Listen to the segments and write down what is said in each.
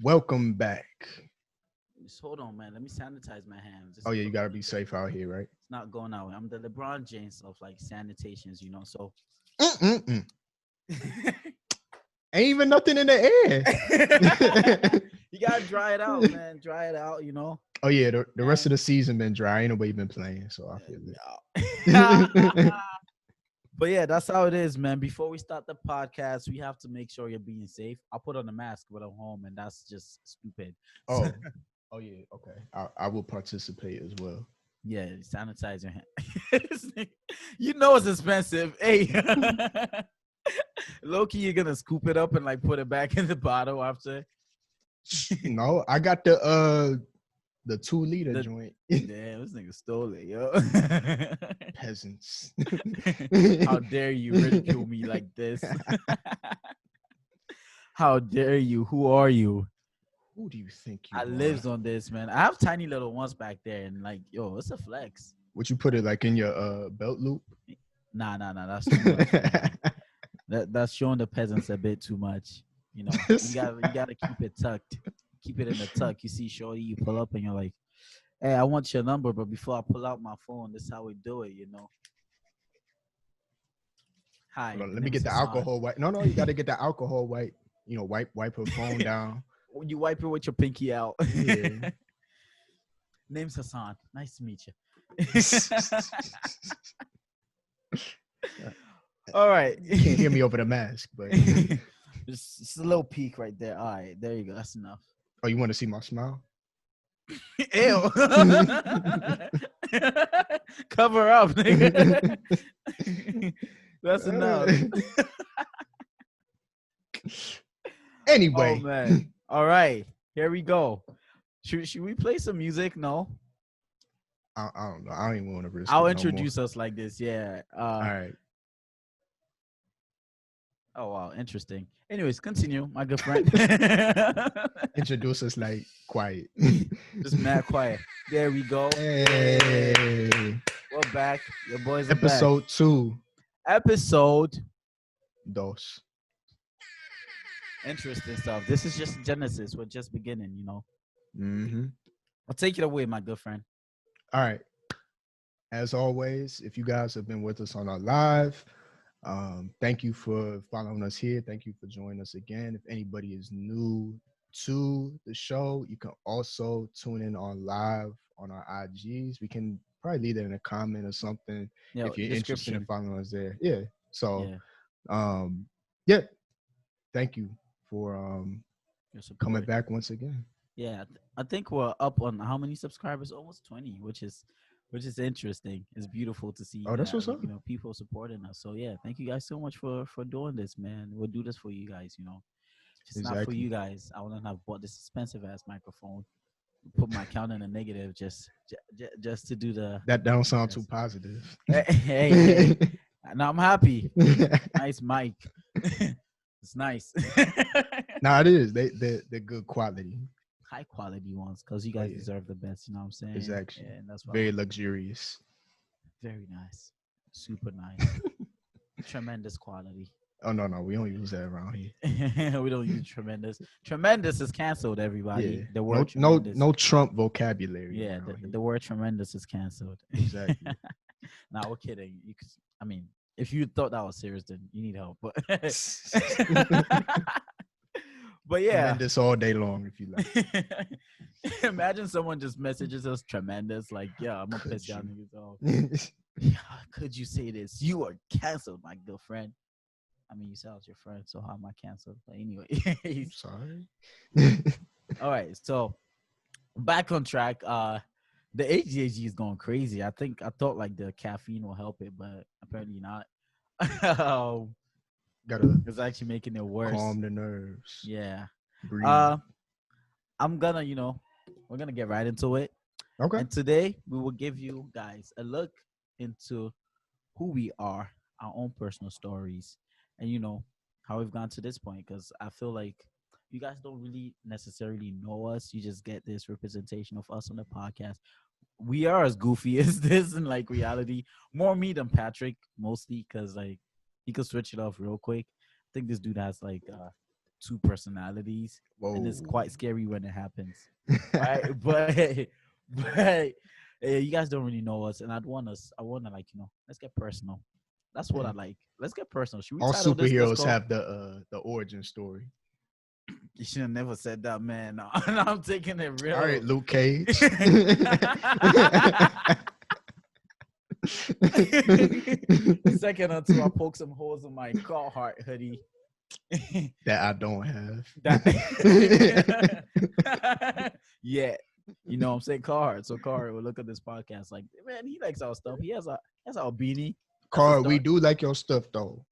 Welcome back. Just hold on, man. Let me sanitize my hands. Oh yeah, you gotta be safe out here, right? It's not going out. I'm the LeBron James of like sanitations, So Mm-mm-mm. Ain't even nothing in the air. you gotta dry it out, man. Dry it out. Oh yeah, the rest of And the season been dry. Ain't nobody been playing, so I feel yeah. it. But yeah, that's how it is, man. Before we start the podcast, we have to make sure you're being safe. I'll put on a mask when I'm home, and that's just stupid. So, Oh, oh yeah, okay. I will participate as well. yeah, sanitize your hand. You know it's expensive. Hey, Loki, you're gonna scoop it up and like put it back in the bottle after. No, I got the 2 liter The, joint. damn, this nigga stole it, yo. Peasants. How dare you ridicule me like this? How dare you? Who are you? Who do you think you I are? lives on this, man. I have tiny little ones back there, and like, yo, it's a flex. Would you put it like in your belt loop? Nah. That's too much, man. That's showing the peasants a bit too much. You gotta keep it tucked. Keep it in the tuck. You see, shorty, you pull up and you're like, "Hey, I want your number, but before I pull out my phone, this is how we do it." Hi, Hold on, my let me name get is the Hassan. alcohol wipe. No, you got to get the alcohol wipe. Wipe her phone down. You wipe it with your pinky out. Yeah. Name's Hassan. Nice to meet you. All right. You can't hear me over the mask, but Just a little peek right there. All right, there you go. That's enough. oh, you want to see my smile? Ew. Cover up, nigga. That's enough. Anyway, Oh man. All right. Here we go. Should we play some music? No. I don't know. I don't even want to risk I'll it no more. introduce us like this. Yeah. All right. Oh wow, interesting. Anyways, continue, my good friend. Introduce us like quiet. Just mad quiet. There we go. Hey. We're back. Your boys are Episode back. 2. Episode. Dos. Interesting stuff. This is just Genesis. We're just beginning. Mm-hmm. I'll take it away, my good friend. All right. As always, if you guys have been with us on our live, thank you for following us here. Thank you for joining us again. If anybody is new to the show, you can also tune in on live on our IGs. We can probably leave it in a comment or something if you're interested in following us there. Yeah. So, yeah. Thank you for coming back once again. Yeah, I think we're up on how many subscribers? Almost 20, which is interesting. It's beautiful to see. Oh, that's what's up. People supporting us. So yeah, thank you guys so much for doing this, man. We'll do this for you guys. If it's not for you guys, I wouldn't have bought this expensive ass microphone. Put my account in a negative just to do the. That don't sound too positive. Hey. Now I'm happy. Nice mic. It's nice. Nah, it is. They're good quality. High quality ones, because you guys deserve the best. You know what I'm saying? Exactly. Yeah, and that's why very luxurious. Very nice. Super nice. Tremendous quality. Oh no, we don't use that around here. We don't use tremendous. Tremendous is canceled, everybody. Yeah. The word no Trump vocabulary. Yeah, the word tremendous is canceled. Exactly. Nah, we're kidding. If you thought that was serious, then you need help. But yeah, tremendous all day long if you like. Imagine someone just messages us tremendous, like, yeah, I'm gonna piss y'all niggas off. Yeah, could you say this? You are canceled, my good friend. I mean, you said I was your friend, so how am I canceled? But anyway, I'm sorry. All right, so back on track. The HGG is going crazy. I thought like the caffeine will help it, but apparently not. It's actually making it worse. Calm the nerves. Yeah. Breathe. I'm gonna, we're gonna get right into it. Okay. And today we will give you guys a look into who we are, our own personal stories, and how we've gone to this point. Because I feel like you guys don't really necessarily know us. You just get this representation of us on the podcast. We are as goofy as this in like reality. More me than Patrick, mostly because like he could switch it off real quick. I think this dude has like two personalities, and it's Whoa. quite scary when it happens, right? But you guys don't really know us, and I want to like let's get personal. That's what I Yeah. like. Let's get personal. Should we All title this superheroes Disco? have the origin story. You should have never said that, man. I'm taking it All right, real. Luke Cage. Second or two, I poke some holes in my Carhartt hoodie. That I don't have. That yeah. You know what I'm saying? Carhartt. So Carhartt will look at this podcast like, man, he likes our stuff. He has our beanie. That's his Carl, we dark. do like your stuff though.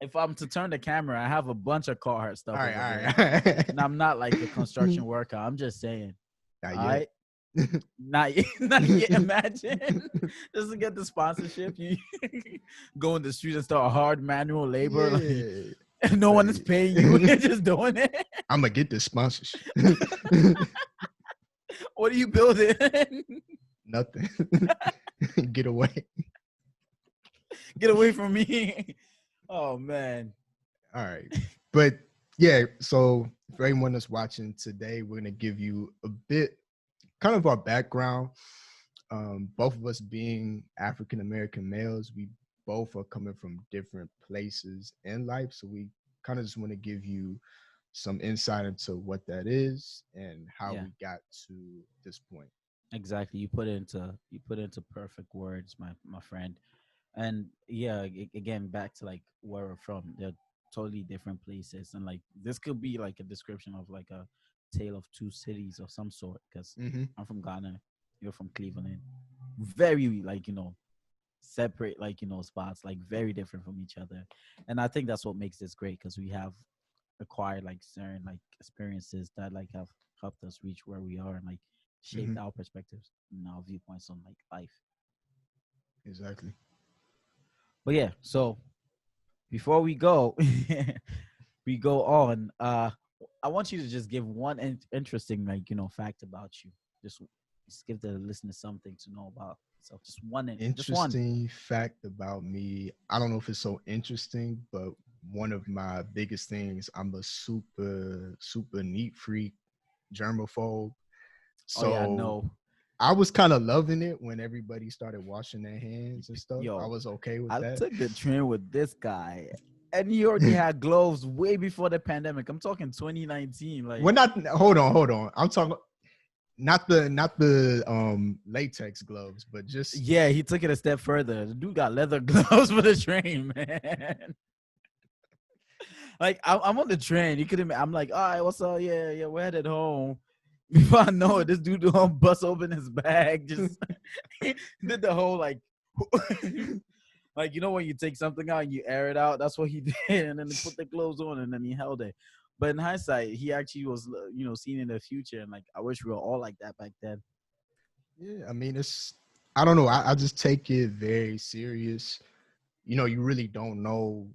If I'm to turn the camera, I have a bunch of Carhartt stuff All over right, there. all right. And I'm not like a construction worker. I'm just saying. Not All yet. right. Not yet. Not yet. Imagine just to get the sponsorship, you go in the street and start hard manual labor. Yeah. Like, and no one is paying you. You're just doing it. I'm gonna get this sponsorship. What are you building? Nothing. Get away. Get away from me. Oh man. All right. But yeah, so for anyone that's watching today, we're gonna give you a bit kind of our background. Both of us being African American males, we both are coming from different places in life. So we kind of just want to give you some insight into what that is and how Yeah. we got to this point. Exactly. You put it into perfect words, my friend. And yeah, again, back to like where we're from. They're totally different places, and like this could be like a description of like a tale of two cities of some sort. Because Mm-hmm. I'm from Ghana, you're from Cleveland. Very like separate like spots, like very different from each other. And I think that's what makes this great, because we have acquired like certain like experiences that like have helped us reach where we are and like shaped our perspectives and our viewpoints on like life. Exactly. But yeah, so before we go we go on, I want you to just give one interesting like fact about you. Just give the listener something to know about. So just one. Interesting fact about me. I don't know if it's so interesting, but one of my biggest things, I'm a super neat freak, germaphobe. So Oh yeah, no. I was kind of loving it when everybody started washing their hands and stuff. Yo, I was okay with I that. took the train with this guy, and he already had gloves way before the pandemic. I'm talking 2019. Like, We're not. Hold on. I'm talking not the latex gloves, but just yeah, he took it a step further. The dude got leather gloves for the train, man. Like, I'm on the train. You couldn't. I'm like, all right, what's up? Yeah, we're headed home. Before I know it, this dude don't bust open his bag. Just did the whole like, like when you take something out and you air it out. That's what he did, and then he put the gloves on and then he held it. But in hindsight, he actually was seen in the future, and like I wish we were all like that back then. yeah. I mean, I don't know. I just take it very serious. You really don't know,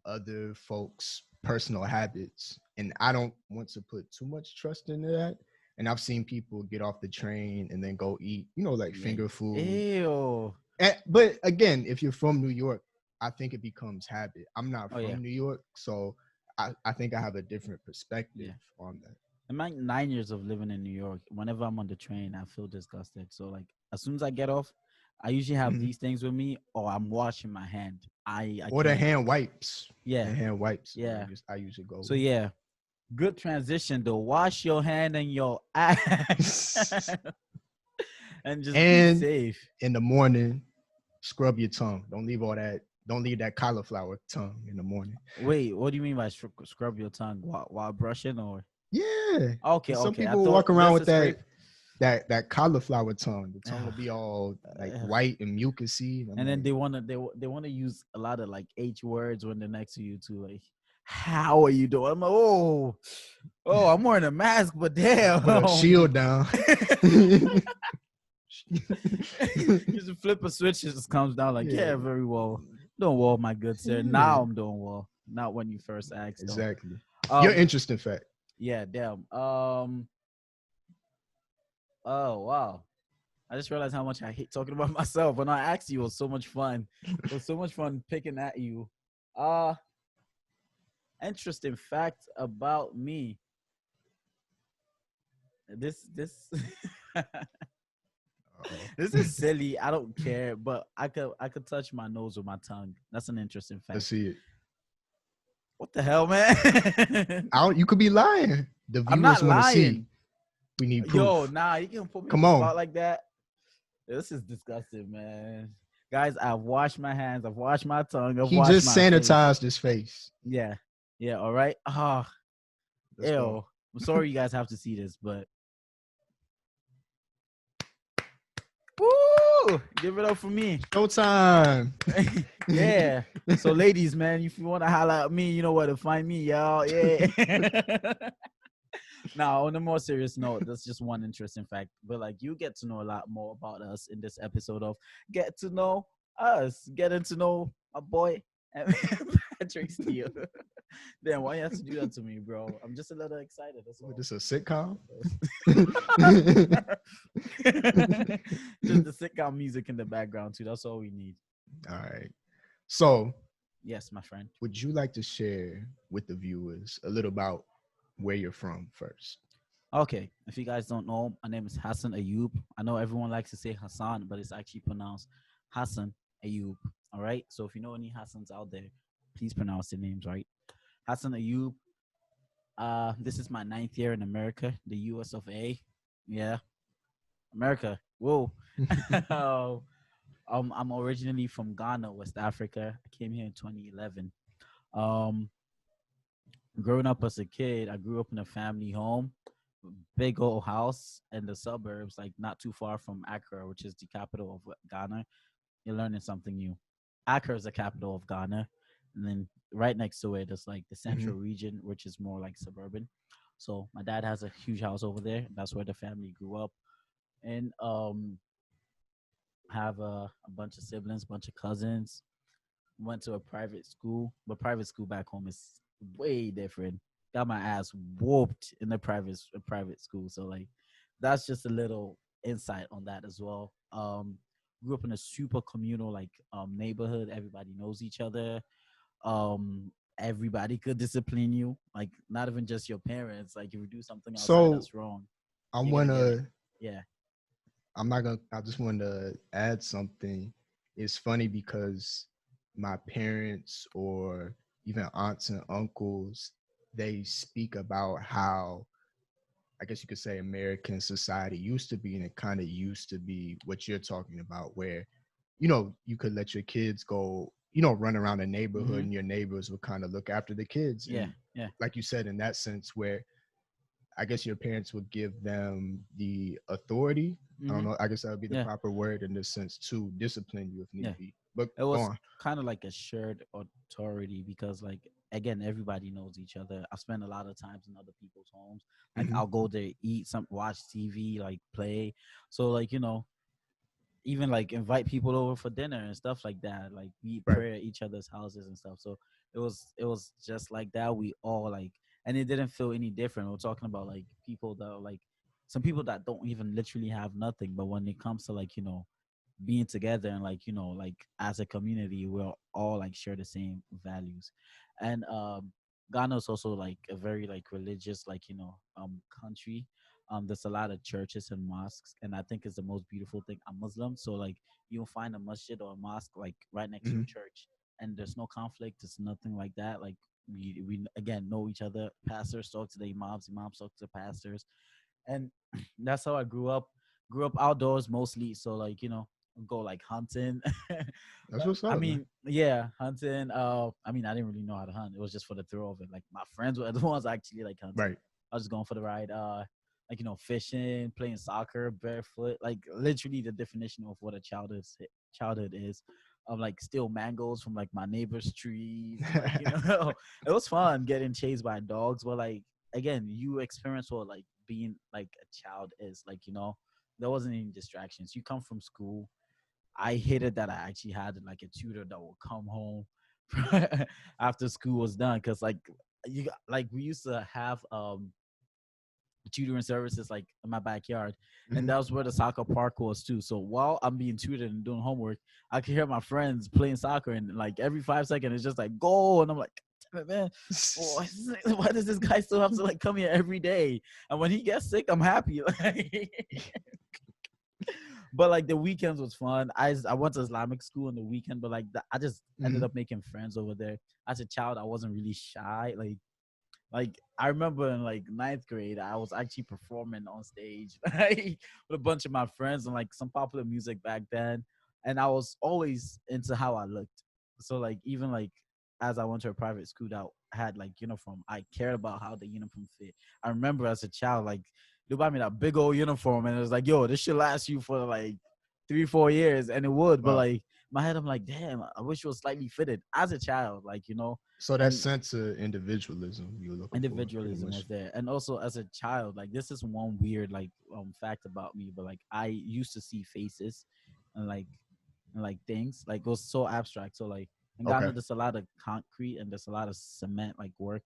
other folks' personal habits. And I don't want to put too much trust into that. And I've seen people get off the train and then go eat, like finger food. Ew. But again, if you're from New York, I think it becomes habit. I'm not from Yeah. New York, so I think I have a different perspective on that. In my 9 years of living in New York, whenever I'm on the train, I feel disgusted. So like as soon as I get off, I usually have these things with me, or I'm washing my hand. I Or the can't. hand wipes. Yeah. The hand wipes. Yeah. I usually go. So yeah, good transition though. Wash your hand and your ass, and just be safe. In the morning, scrub your tongue. Don't leave that cauliflower tongue in the morning. Wait, what do you mean by scrub your tongue while brushing, or? Yeah. Okay. Some Okay. people walk around with that cauliflower tongue. The tongue will be all like white and mucusy. And then they wanna use a lot of like H words when they're next to you too. Like, how are you doing? I'm like, oh, I'm wearing a mask, but damn, put a shield down. Just flip a switch, it just comes down like, yeah, very well. Doing well, my good sir. Now I'm doing well. Not when you first asked. Exactly. Your interesting fact. Yeah, damn. Oh wow. I just realized how much I hate talking about myself. When I asked you, it was so much fun. It was so much fun picking at you. Interesting fact about me. This Uh-oh. this is silly. I don't care, but I could touch my nose with my tongue. That's an interesting Let's fact. see it. What the hell, man? You could be lying. The I'm viewers not want to see. lying. We need Yo, proof. nah, you can put me on Come the on. spot like that. This is disgusting, man. Guys, I've washed my hands, I've washed my tongue, I've He washed just my face. sanitized his face. Yeah. Yeah, all right. Ah, Let's go. ew. I'm sorry you guys have to see this, but woo! Give it up for me. Showtime. Yeah. So, ladies, man, if you want to holler at me, you know where to find me, y'all. Yeah. Now, on a more serious note, that's just one interesting fact. But like, you get to know a lot more about us in this episode of Get to Know Us, getting to know my boy Patrick Steele. Damn, why you have to do that to me, bro? I'm just a little excited. That's all. What, this a sitcom? Just the sitcom music in the background too. That's all we need. All right. So, Yes, my friend. would you like to share with the viewers a little about where you're from first? Okay, if you guys don't know, my name is Hassan Ayub. I know everyone likes to say Hassan, but it's actually pronounced Hassan Ayub. All right. So if you know any Hassans out there, please pronounce their names right. Hassan Ayub. This is my ninth year in America, the U.S. of A. Yeah, America. Whoa. I'm originally from Ghana, West Africa. I came here in 2011. Um, Growing up as a kid, I grew up in a family home, big old house in the suburbs, like not too far from Accra, which is the capital of Ghana. You're learning something new. Accra is the capital of Ghana, and then right next to it is like the central region, which is more like suburban. So my dad has a huge house over there. That's where the family grew up, and have a bunch of siblings, bunch of cousins. Went to a private school, but private school back home is way different. Got my ass whooped in the private school. So like that's just a little insight on that as well. Grew up in a super communal like neighborhood. Everybody knows each other. Everybody could discipline you, like not even just your parents. Like if you do something outside So, that's wrong, I you're gonna want get it. to, Yeah. I'm not going to, I just want to add something. It's funny because my parents or even aunts and uncles, they speak about how, I guess you could say, American society used to be, and it kind of used to be what you're talking about, where, you could let your kids go, run around the neighborhood Mm-hmm. and your neighbors would kind of look after the kids. Yeah. And Yeah. like you said, in that sense, where I guess your parents would give them the authority. I don't Mm-hmm. know. I guess that would be the Yeah. proper word in this sense to discipline you if Yeah. need be. But It go was on. kind of like a shared authority because like again everybody knows each other. I spent a lot of times in other people's homes. Like Mhm. I'll go there, eat some, watch TV, like play. So like even like invite people over for dinner and stuff like that. Like we Right. pray at each other's houses and stuff. So it was just like that. We all like, and it didn't feel any different. We're talking about like people that are like some people that don't even literally have nothing, but when it comes to like being together and like like as a community we're all like share the same values. And Ghana is also like a very like religious like country. There's a lot of churches and mosques, and I think it's the most beautiful thing. I'm Muslim, so like you'll find a masjid or a mosque like right next to a Mhm. church, and there's no conflict, there's nothing like that. Like we again know each other. Pastors talk to the imams talk to the pastors, and that's how I grew up. Grew up outdoors mostly, so like go like hunting. That's what's I up, man. mean, yeah, hunting. I mean, I didn't really know how to hunt. It was just for the thrill of it. Like my friends were the ones actually like hunting. Right. I was just going for the ride. Like fishing, playing soccer, barefoot. Like literally the definition of what a childhood is. Like steal mangoes from like my neighbor's trees. Like it was fun getting chased by dogs. But like again, you experience what like being like a child is. Like there wasn't any distractions. You come from school. I hated that I actually had like a tutor that would come home after school was done, because like like we used to have tutoring services like in my backyard, and Mhm. that was where the soccer park was too. So while I'm being tutored and doing homework, I could hear my friends playing soccer, and like every 5 seconds it's just like goal, and I'm like Man, why does this guy still have to like come here every day? And when he gets sick, I'm happy. But like the weekends was fun. I went to Islamic school on the weekend, but like I just ended Mhm. up making friends over there. As a child, I wasn't really shy. Like I remember in like ninth grade, I was actually performing on stage like, with a bunch of my friends and like some popular music back then. And I was always into how I looked. So like even like as I went to a private school that had like uniform, I cared about how the uniform fit. I remember as a child, like they bought me that big old uniform, and it was like, yo, this should last you for like 3, 4 years, and it would. But Wow. like my head, I'm like, damn, I wish it was slightly fitted as a child, like So that and sense of individualism you're looking for, pretty individualism was much. there. And also as a child, like this is one weird like fact about me, but like I used to see faces and like things like it was so abstract. So like in Okay. Ghana there's a lot of concrete and there's a lot of cement like work.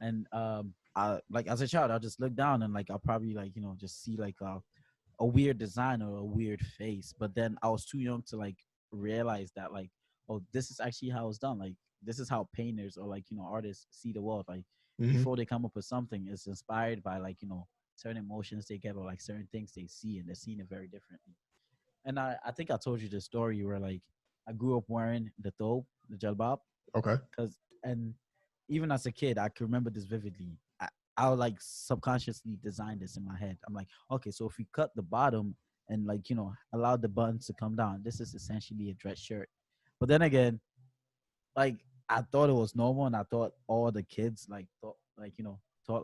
And I like as a child I'll just look down and like I'll probably like just see like a weird design or a weird face. But then I was too young to like realize that like, oh, this is actually how it's done. Like this is how painters or like artists see the world. Like Hmm. before they come up with something, it's inspired by like certain emotions they get or like certain things they see, and they're seeing it very differently. And I think I told you the story where like I grew up wearing the thobe, the jalbab, Okay. because and even as a kid, I can remember this vividly. I would like subconsciously design this in my head. I'm like, okay, so if we cut the bottom and like allow the buttons to come down, this is essentially a dress shirt. But then again, like I thought it was normal, and I thought all the kids like thought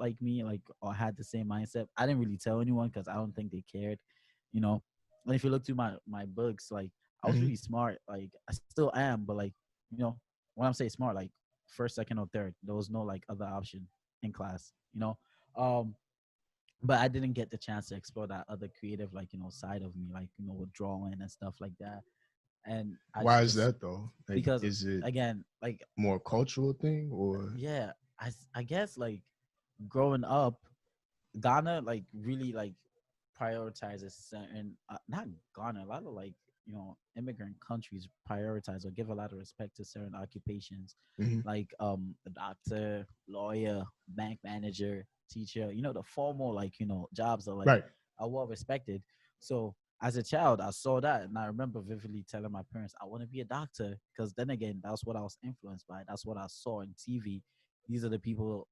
like me, like or had the same mindset. I didn't really tell anyone because I don't think they cared, you know. And if you look through my books, like I was Hmm. really smart. Like I still am, but like you know when I'm saying smart, like first, second, or third, there was no like other option in class. Um, but I didn't get the chance to explore that other creative like side of me, like with drawing and stuff like that. And I Why is just that though? Like, because is it again, like more cultural thing or? yeah, I guess like growing up, Ghana like really like prioritizes certain not Ghana, a lot of like immigrant countries prioritize or give a lot of respect to certain occupations, Hmm. like a doctor, lawyer, bank manager, teacher. The formal like jobs Right. are well respected. So as a child, I saw that, and I remember vividly telling my parents I want to be a doctor, because then again, that's what I was influenced by. That's what I saw on TV. These are the people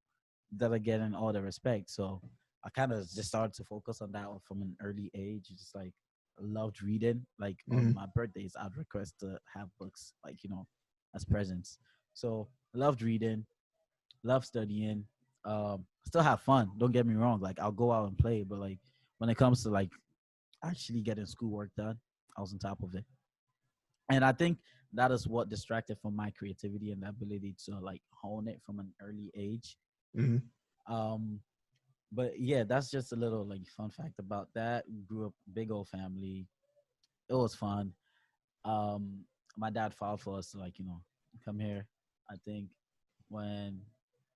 that are getting all the respect. So I kind of just started to focus on that one from an early age. Just like I loved reading. Like on Hmm. my birthdays, I'd request to have books, like as presents. So I loved reading, love studying. Still have fun. Don't get me wrong. Like I'll go out and play, but like when it comes to like actually getting schoolwork done, I was on top of it. And I think that is what distracted from my creativity and the ability to like hone it from an early age. Hmm. Um, but yeah, that's just a little like fun fact about that. Grew up big old family. It was fun. Um, my dad fought for us to like come here. I think when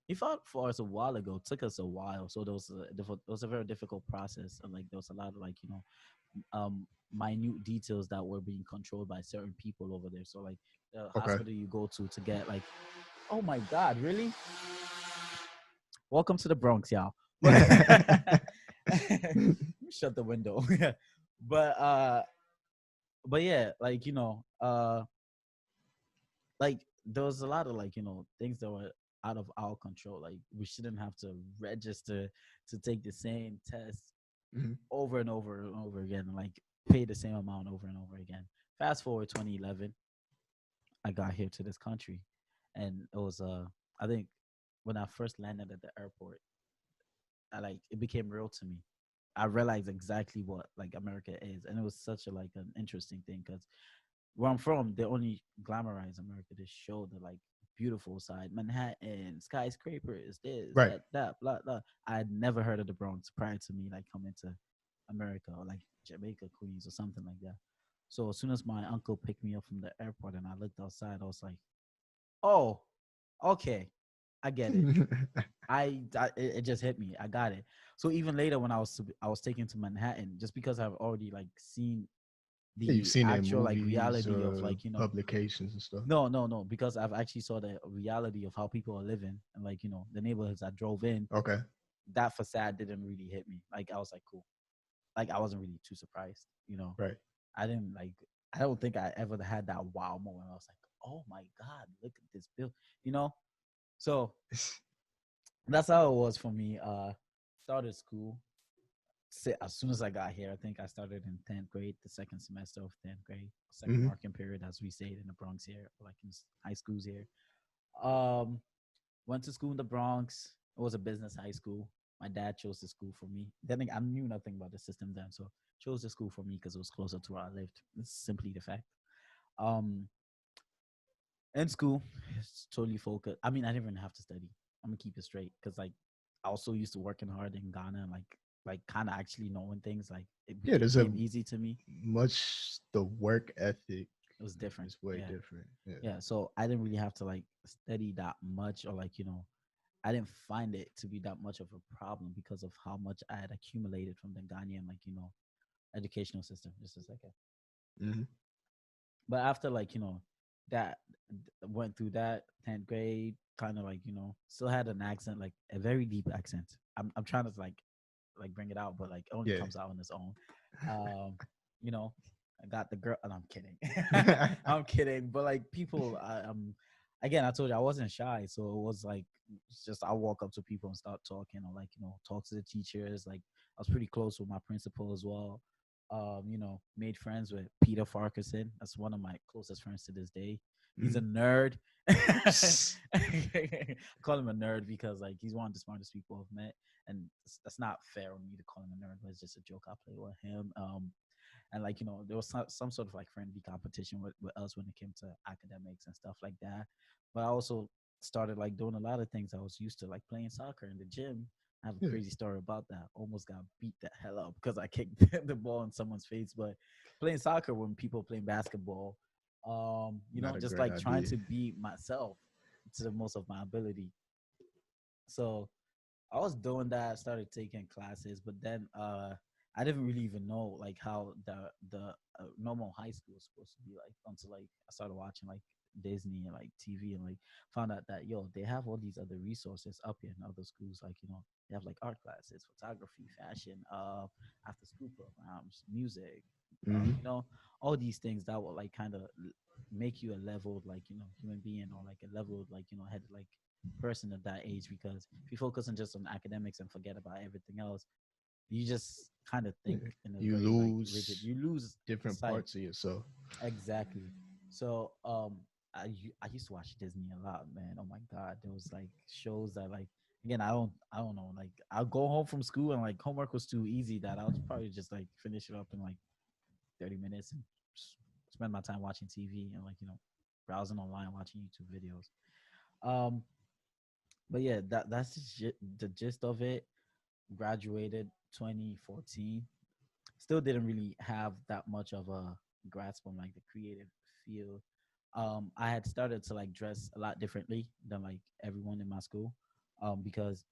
he fought for us a while ago, it took us a while. So it was a very difficult process, and like there was a lot of like minute details that were being controlled by certain people over there. So like the Okay. hospital you go to get like, oh my god, really? Welcome to the Bronx, y'all. But shut the window. but uh but yeah, like like there was a lot of like things that were out of our control. Like we shouldn't have to register to take the same test Mhm. over and over and over again, and like pay the same amount over and over again. Fast forward 2011, I got here to this country, and it was I think when I first landed at the airport, I like it became real to me. I realized exactly what like America is, and it was such a like an interesting thing because where I'm from, they only glamorize America to show the like beautiful side, Manhattan, skyscrapers, this, Right. that, blah, blah. I had never heard of the Bronx prior to me like coming to America or like Jamaica, Queens, or something like that. So as soon as my uncle picked me up from the airport and I looked outside, I was like, oh, okay, I get it. It just hit me. I got it. So even later when I was taken to Manhattan, just because I've already like seen Yeah, you've the seen it in actual like movies reality of or like, you know, publications and stuff. no, because I've actually saw the reality of how people are living and like, you know, the neighborhoods I drove in. Okay. That facade didn't really hit me. Like I was like, cool. Like I wasn't really too surprised, you know. Right. I didn't like. I don't think I ever had that wow moment. I was like, oh my god, look at this bill, you know. So that's how it was for me. Started school. As soon as I got here, I think I started in 10th grade, the second semester of 10th grade, second Hmm. marking period, as we say it in the Bronx here, like in high schools here. Um, Went to school in the Bronx. It was a business high school. My dad chose the school for me. Then I knew nothing about the system then, so chose the school for me because it was closer to where I lived. It's simply the fact. Um, in school, it's totally focused. I mean, I didn't even have to study. I'm gonna keep it straight because like I was so used to working hard in Ghana and like kind of actually knowing things. Like Yeah, it there's a came easy to me. much the work ethic It was different. is way Yeah, different. Yeah. yeah. So I didn't really have to like study that much or like, you know, I didn't find it to be that much of a problem because of how much I had accumulated from the Ghanaian, like, you know, educational system. Just a second. Hmm. But after, like, you know, that went through that 10th grade, kind of like, you know, still had an accent, like a very deep accent. I'm trying to like bring it out, but like it only Yeah. comes out on its own. Um, you know, I got the girl, and I'm kidding. I'm kidding, but like people, again, I told you I wasn't shy, so it was like it's just I walk up to people and start talking, or like, you know, talk to the teachers. Like I was pretty close with my principal as well. You know, made friends with Peter Farquharson. That's one of my closest friends to this day. He's a Mhm. nerd. I call him a nerd because like he's one of the smartest people I've met, and that's not fair on me to call him a nerd, but it's just a joke I play with him. And like, you know, there was some sort of like friendly competition with us when it came to academics and stuff like that. But I also started like doing a lot of things I was used to, like playing soccer in the gym. I have a Yeah. crazy story about that. Almost got beat the hell up because I kicked the ball in someone's face. But playing soccer when people playing basketball, you know, Not a just great like trying idea. to be myself to the most of my ability. So I was doing that, started taking classes, but then I didn't really even know like how the normal high school was supposed to be like until like I started watching like Disney and like TV and like found out that yo they have all these other resources up here in other schools, like, you know, they have like art classes, photography, fashion, after school programs, music, Hmm. you know, all these things that will like kind of make you a leveled like, you know, human being, or like a leveled like, you know, head like person at that age. Because if you focus on just on academics and forget about everything else, you just kind of think Yeah. in a You very like rigid, lose you lose different sight. parts of yourself. Exactly. So I used to watch Disney a lot, man. Oh my god, there was like shows that like, again, I don't know, like I'll go home from school and like homework was too easy that I'll probably just like finish it up in like 30 minutes and spend my time watching TV and like, you know, browsing online, watching YouTube videos. Um, but yeah, that's the gist of it. Graduated 2014. Still didn't really have that much of a grasp on like the creative field. I had started to like dress a lot differently than like everyone in my school, because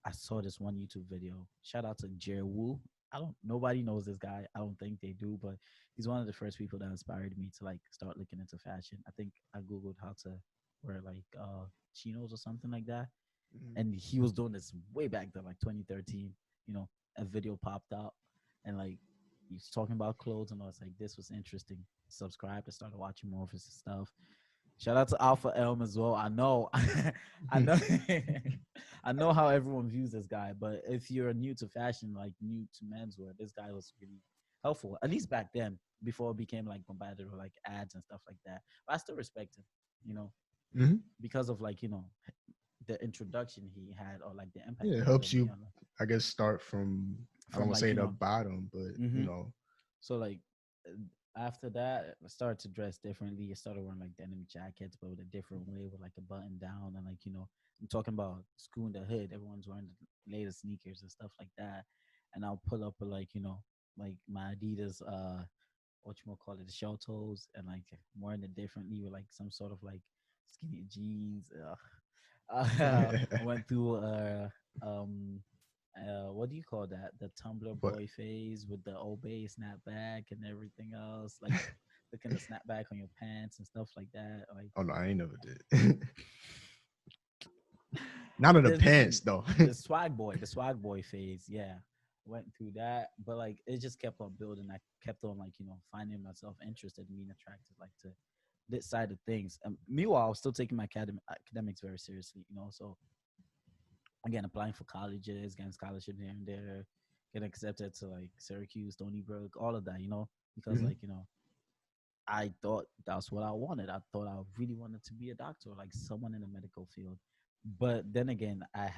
I saw this one YouTube video. Shout out to Jer Wu. I don't. Nobody knows this guy. I don't think they do, but he's one of the first people that inspired me to like start looking into fashion. I think I googled how to wear like chinos or something like that, Mhm. and he was doing this way back then, like 2013. You know, a video popped up, and like he's talking about clothes, and I was like, this was interesting. Subscribed and started watching more of his stuff. Shout out to Alpha Elm as well. I know, I know, I know how everyone views this guy. But if you're new to fashion, like new to menswear, this guy was really helpful. At least back then, before it became like bombarded with like ads and stuff like that. But I still respect him, you know, Mhm. because of like, you know, the introduction he had, or like the impact Yeah, he it had helps on me you, on I guess, start from, I don't from want to like, say you the know. bottom, but Hmm. So like after that, I started to dress differently. I started wearing like denim jackets, but with a different way, with like a button down, and like, you know, I'm talking about school in the hood. Everyone's wearing the latest sneakers and stuff like that, and I'll pull up with like, you know, like my Adidas, what you call it, the shell toes, and like I'm wearing it differently with like some sort of like skinny jeans. I went through um what do you call that? The Tumblr But boy phase with the obey snapback and everything else, like looking the snapback on your pants and stuff like that. Like oh no, I ain't never did. Not in the there's pants different though. the swag boy phase. Yeah, went through that, but like it just kept on building. I kept on like finding myself interested in being attracted like to this side of things. Meanwhile, I was still taking my academics very seriously. So again, applying for colleges, getting scholarships here and there, getting accepted to like Syracuse, Stony Brook, all of that. Because Mhm. like I thought that's what I wanted. I thought I really wanted to be a doctor, like someone in the medical field. But then again, I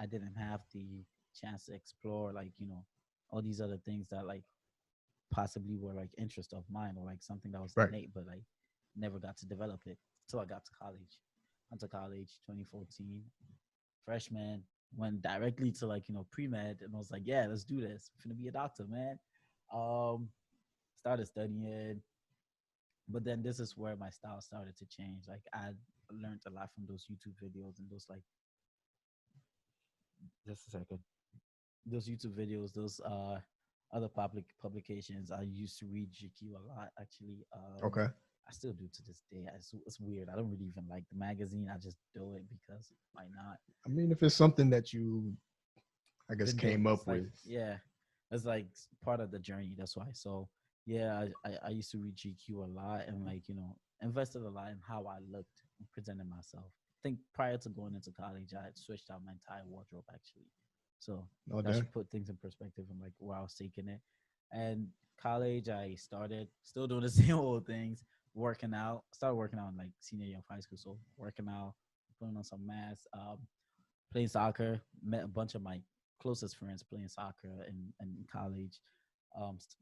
didn't have the chance to explore like, all these other things that like possibly were like interest of mine or like something that was Right. innate, but like never got to develop it until I got to college. Went to college 2014, freshman, went directly to like, pre med and I was like, yeah, let's do this. I'm gonna be a doctor, man. Um, Started studying, but then this is where my style started to change. Like I learned a lot from those YouTube videos and those like just a second. Those YouTube videos, those other publications. I used to read GQ a lot actually. Okay. I still do to this day. It's weird. I don't really even like the magazine. I just do it because why not? I mean, if it's something that you, I guess, Been doing came this up like with. yeah, it's like part of the journey. That's why. So yeah, I used to read GQ a lot and like invested a lot in how I looked and presented myself. I think prior to going into college, I had switched out my entire wardrobe actually. So Oh that damn. should put things in perspective and like where I was taking it. And college, I started still doing the same old things, working out. Started working out in like senior year of high school. So working out, putting on some mass, playing soccer. Met a bunch of my closest friends playing soccer in college.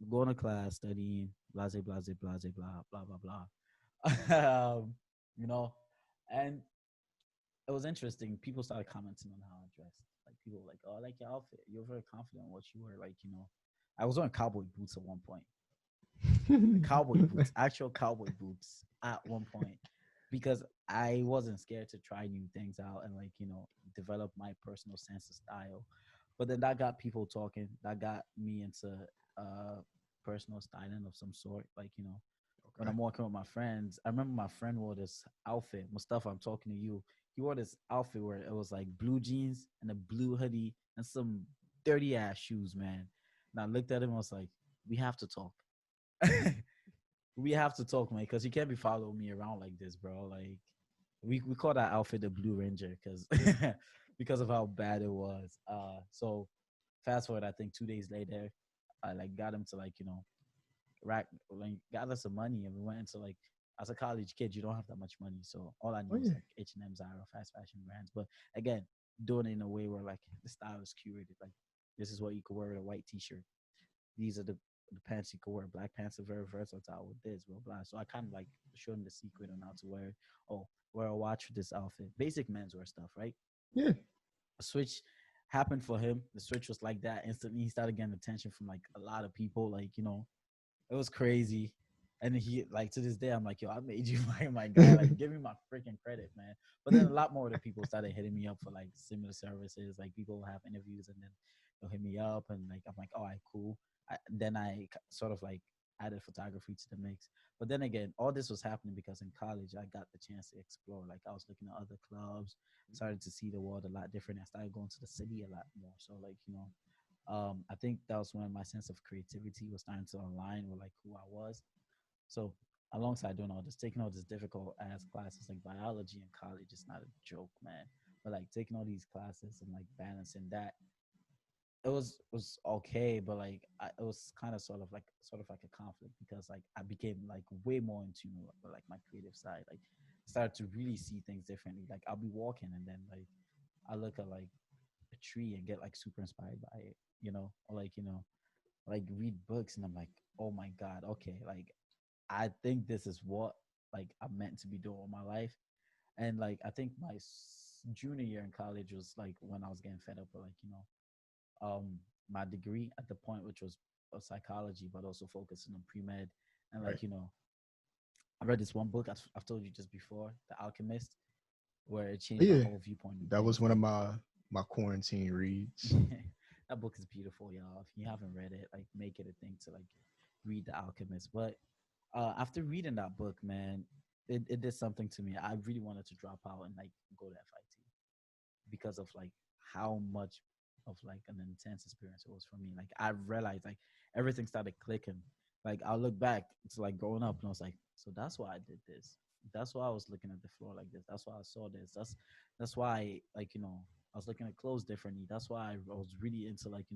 Going to class, studying, blase, blase, blase, blah, blah, blah, blah. You know, and it was interesting. People started commenting on how I dressed. Like people were like, "Oh, I like your outfit. You're very confident in what you wear." Like I was wearing cowboy boots at one point. Cowboy boots, actual cowboy boots at one point, because I wasn't scared to try new things out and like develop my personal sense of style. But then that got people talking. That got me into personal styling of some sort. Like when Okay. I'm walking with my friends, I remember my friend wore this outfit. Mustafa, I'm talking to you. He wore this outfit where it was like blue jeans and a blue hoodie and some dirty ass shoes, man. And I looked at him. I was like, we have to talk. We have to talk, man, because you can't be following me around like this, bro. Like we call that outfit the Blue Ranger because because of how bad it was. So fast forward, I think 2 days later, I like got him to like rack like got us some money and we went into like as a college kid, you don't have that much money, so all I Oh knew was yeah. like H&M, Zara, fast fashion brands. But again, doing it in a way where like the style is curated. Like this is what you could wear with a white T-shirt. These are the pants you could wear. Black pants are very versatile with this, blah blah. So I kind of like showed him the secret on how to wear. Oh, wear a watch with this outfit. Basic menswear stuff, right? Yeah. A switch happened for him. The switch was like that instantly. He started getting attention from like a lot of people. Like it was crazy. And he like to this day, I'm like, yo, I made you my guy. Like, give me my freaking credit, man. But then a lot more of the people started hitting me up for like similar services. Like people have interviews and then they'll hit me up and like I'm like, all right, cool. Then I sort of like added photography to the mix. But then again, all this was happening because in college I got the chance to explore. Like I was looking at other clubs, started to see the world a lot different. I started going to the city a lot more. So like I think that was when my sense of creativity was starting to align with like who I was. So alongside doing all this, taking all this difficult ass classes like biology in college is not a joke, man. But like taking all these classes and like balancing that, it was okay, but like it was kind of sort of like a conflict because like I became like way more in tune with like my creative side. Like started to really see things differently. Like I'll be walking and then like I look at like a tree and get like super inspired by it, or like like read books and I'm like, oh my god, okay, like I think this is what like I'm meant to be doing with my life. And like I think my junior year in college was like when I was getting fed up with like my degree at the point which was of psychology, but also focusing on pre med and Right. like I read this one book I've told you just before, The Alchemist, where it changed my Yeah. whole viewpoint of That was things. one of Like my quarantine reads. That book is beautiful, y'all. If you haven't read it, like make it a thing to like read The Alchemist. But after reading that book, man, it did something to me. I really wanted to drop out and like go to FIT because of like how much of like an intense experience it was for me. Like I realized like everything started clicking. Like I'll look back to like growing up and I was like, so that's why I did this. That's why I was looking at the floor like this. That's why I saw this. That's why like I was looking at clothes differently. That's why I was really into like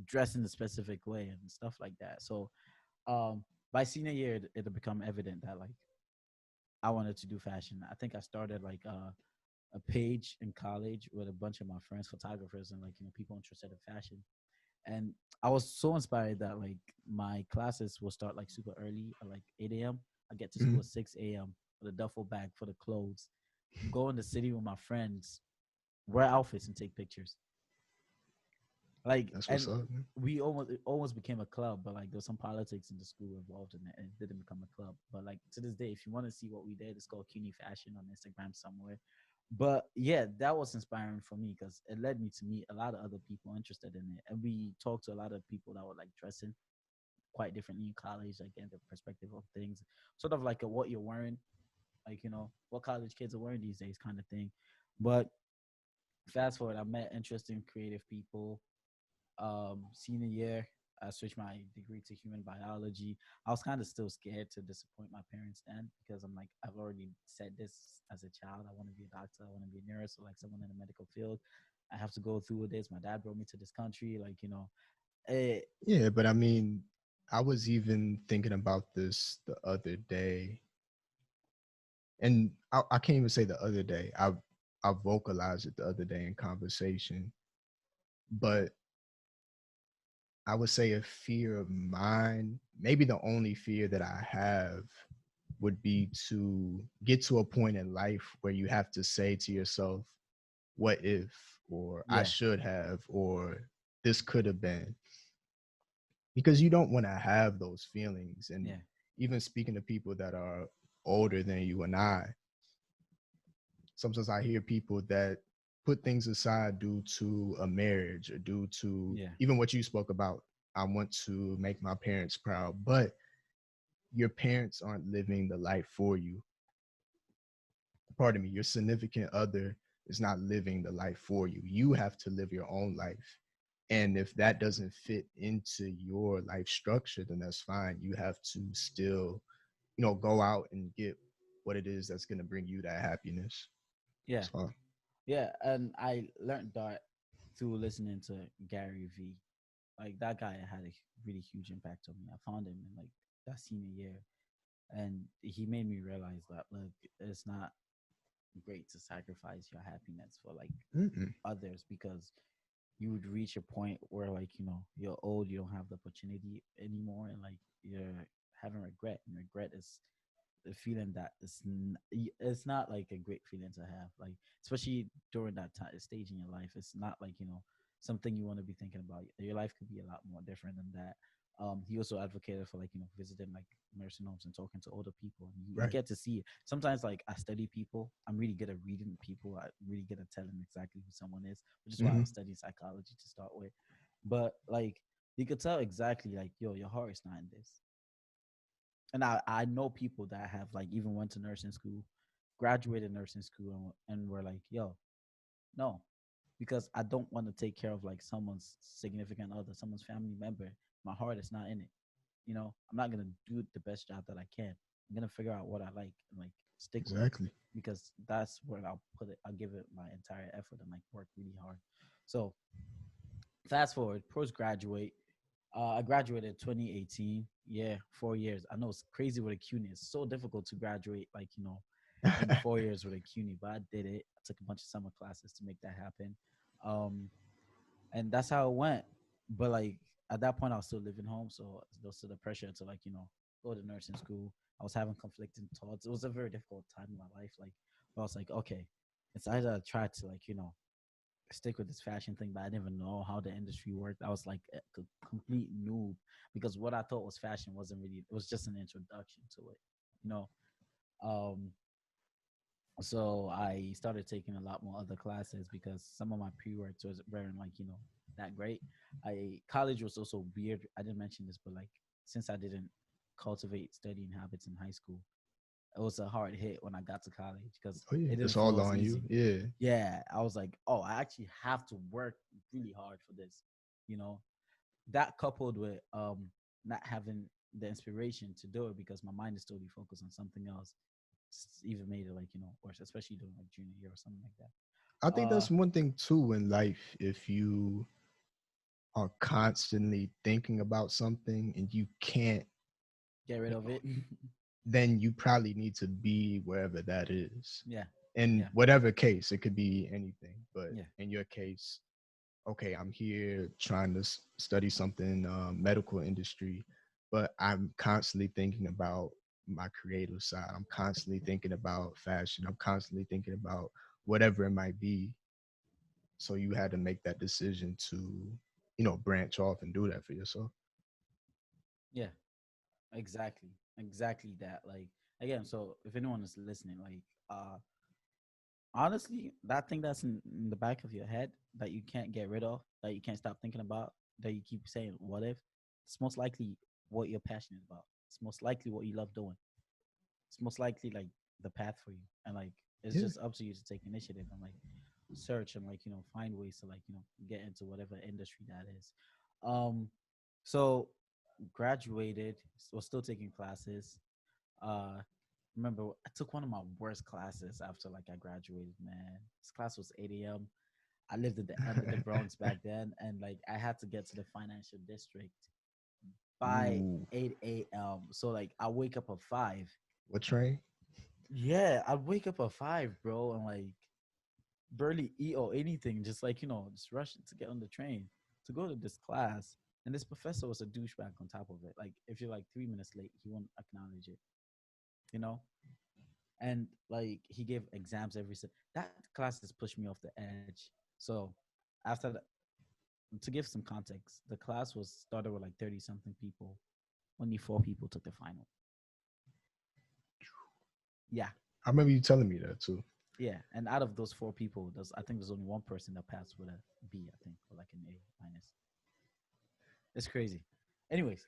dressing a specific way and stuff like that. So by senior year, it had become evident that like I wanted to do fashion. I think I started like a page in college with a bunch of my friends, photographers, and like people interested in fashion. And I was so inspired that like my classes will start like super early at like 8 a.m. I get to school Mhm. at 6 a.m. with a duffel bag for the clothes, go in the city with my friends, wear outfits, and take pictures. Like, That's what's and up, man. we almost became a club, but like there was some politics in the school involved in it, and it didn't become a club. But like to this day, if you want to see what we did, it's called CUNY Fashion on Instagram somewhere. But yeah, that was inspiring for me because it led me to meet a lot of other people interested in it, and we talked to a lot of people that were like dressing quite differently in college, like in the perspective of things, sort of like what you're wearing, like what college kids are wearing these days, kind of thing. But fast forward, I met interesting creative people. Senior year, I switched my degree to human biology. I was kind of still scared to disappoint my parents then because I'm like, I've already said this as a child. I want to be a doctor. I want to be a nurse or like someone in the medical field. I have to go through with this. My dad brought me to this country. Like, eh, Yeah, but I mean, I was even thinking about this the other day, and I can't even say the other day. I vocalized it the other day in conversation, but I would say a fear of mine, maybe the only fear that I have would be to get to a point in life where you have to say to yourself, what if, or I yeah, should have, or this could have been, because you don't want to have those feelings. And yeah, even speaking to people that are older than you and I, sometimes I hear people that put things aside due to a marriage or due to yeah, even what you spoke about. I want to make my parents proud, but your parents aren't living the life for you. Pardon me, your significant other is not living the life for you. You have to live your own life. And if that doesn't fit into your life structure, then that's fine. You have to still, go out and get what it is that's going to bring you that happiness. yeah, So, yeah. And I learned that through listening to Gary V. Like that guy had a really huge impact on me. I found him in like that senior year, and he made me realize that look, it's not great to sacrifice your happiness for like mm-mm, others because you would reach a point where like you're old, you don't have the opportunity anymore, and like you're having regret, and regret is a feeling that it's not like a great feeling to have, like especially during that time stage in your life. It's not like something you want to be thinking about. Your life could be a lot more different than that. He also advocated for like visiting like nursing homes and talking to older people, and you right. get to see it. Sometimes like I study people, I'm really good at reading people, I really good at telling exactly who someone is, which is why I Mm-hmm. was studying psychology to start with. But like you could tell exactly like, yo, your heart is not in this. And I know people that have like even went to nursing school, graduated nursing school, and were like, yo, no, because I don't want to take care of like someone's significant other, someone's family member. My heart is not in it. I'm not gonna do the best job that I can. I'm gonna figure out what I like and like stick with it Exactly. because that's where I'll put it. I'll give it my entire effort and like work really hard. So fast forward, postgraduate. I graduated 2018. Yeah, 4 years. I know it's crazy with a CUNY. It's so difficult to graduate, like, in 4 years with a CUNY, but I did it. I took a bunch of summer classes to make that happen. Um, and that's how it went. But like at that point, I was still living home, so there was still the pressure to like, go to nursing school. I was having conflicting thoughts. It was a very difficult time in my life. Like, I was like, okay, it's either I try to like, stick with this fashion thing, but I didn't even know how the industry worked. I was like a complete noob because what I thought was fashion wasn't really. It was just an introduction to it, you know. Um, so I started taking a lot more other classes because some of my pre-works was wearing like that great. I college was also weird. I didn't mention this, but like since I didn't cultivate studying habits in high school, it was a hard hit when I got to college because Oh yeah, it didn't it's flow all as on you. easy. Yeah. Yeah, I was like, oh, I actually have to work really hard for this. You know, that coupled with not having the inspiration to do it because my mind is totally focused on something else, even made it like worse, especially during like junior year or something like I that. think that's one thing too in life. If you are constantly thinking about something and you can't, Get rid you of know, it. then you probably need to be wherever that is. Yeah, In yeah, whatever case, it could be anything. But yeah, in your case, okay, I'm here trying to study something, medical industry, but I'm constantly thinking about my creative side. I'm constantly thinking about fashion. I'm constantly thinking about whatever it might be. So you had to make that decision to, branch off and do that for yourself. yeah. Exactly, exactly that. Like again, so if anyone is listening, like honestly, that thing that's in the back of your head that you can't get rid of, that you can't stop thinking about, that you keep saying, "What if?" It's most likely what you're passionate about. It's most likely what you love doing. It's most likely like the path for you, and like it's Yeah. just up to you to take initiative and like search and like find ways to like get into whatever industry that is. Um, so graduated, was still taking classes. Uh, remember I took one of my worst classes after like I graduated. Man, this class was 8 a.m. I lived at the end of the Bronx back then, and like I had to get to the financial district by Ooh, 8 a.m. So like I wake up at 5. what train? Yeah, I'd wake up at 5, bro, and like barely eat or anything, just like just rushing to get on the train to go to this class. And this professor was a douchebag on top of it. Like if you're like 3 minutes late, he won't acknowledge it, you know? And like he gave exams that class has pushed me off the edge. So after that, to give some context, the class was started with like 30 something people. Only 4 people took the final. Yeah. I remember you telling me that too. Yeah. And out of those 4 people, I think there's only one person that passed with a B, I think, or like an A minus. It's crazy. Anyways,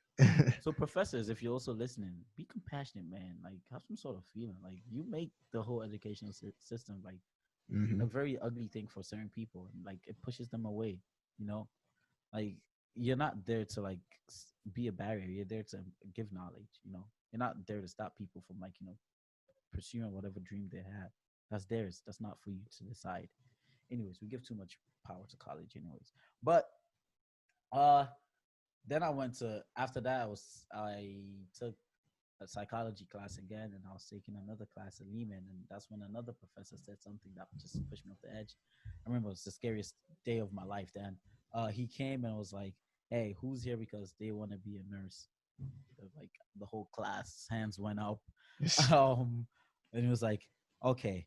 so professors, if you're also listening, be compassionate, man. Like have some sort of feeling. Like you make the whole educational system like a Hmm. very ugly thing for certain people, and like it pushes them away. You know, like you're not there to like be a barrier. You're there to give knowledge. You're not there to stop people from like pursuing whatever dream they have. That's theirs. That's not for you to decide. Anyways, we give too much power to college, anyways. But uh then I went to after that I took a psychology class again, and I was taking another class at Lehman, and that's when another professor said something that just pushed me off the edge. I remember it was the scariest day of my life. Then he came and was like, "Hey, who's here because they want to be a nurse?" Like the whole class hands went up, um, and he was like, "Okay,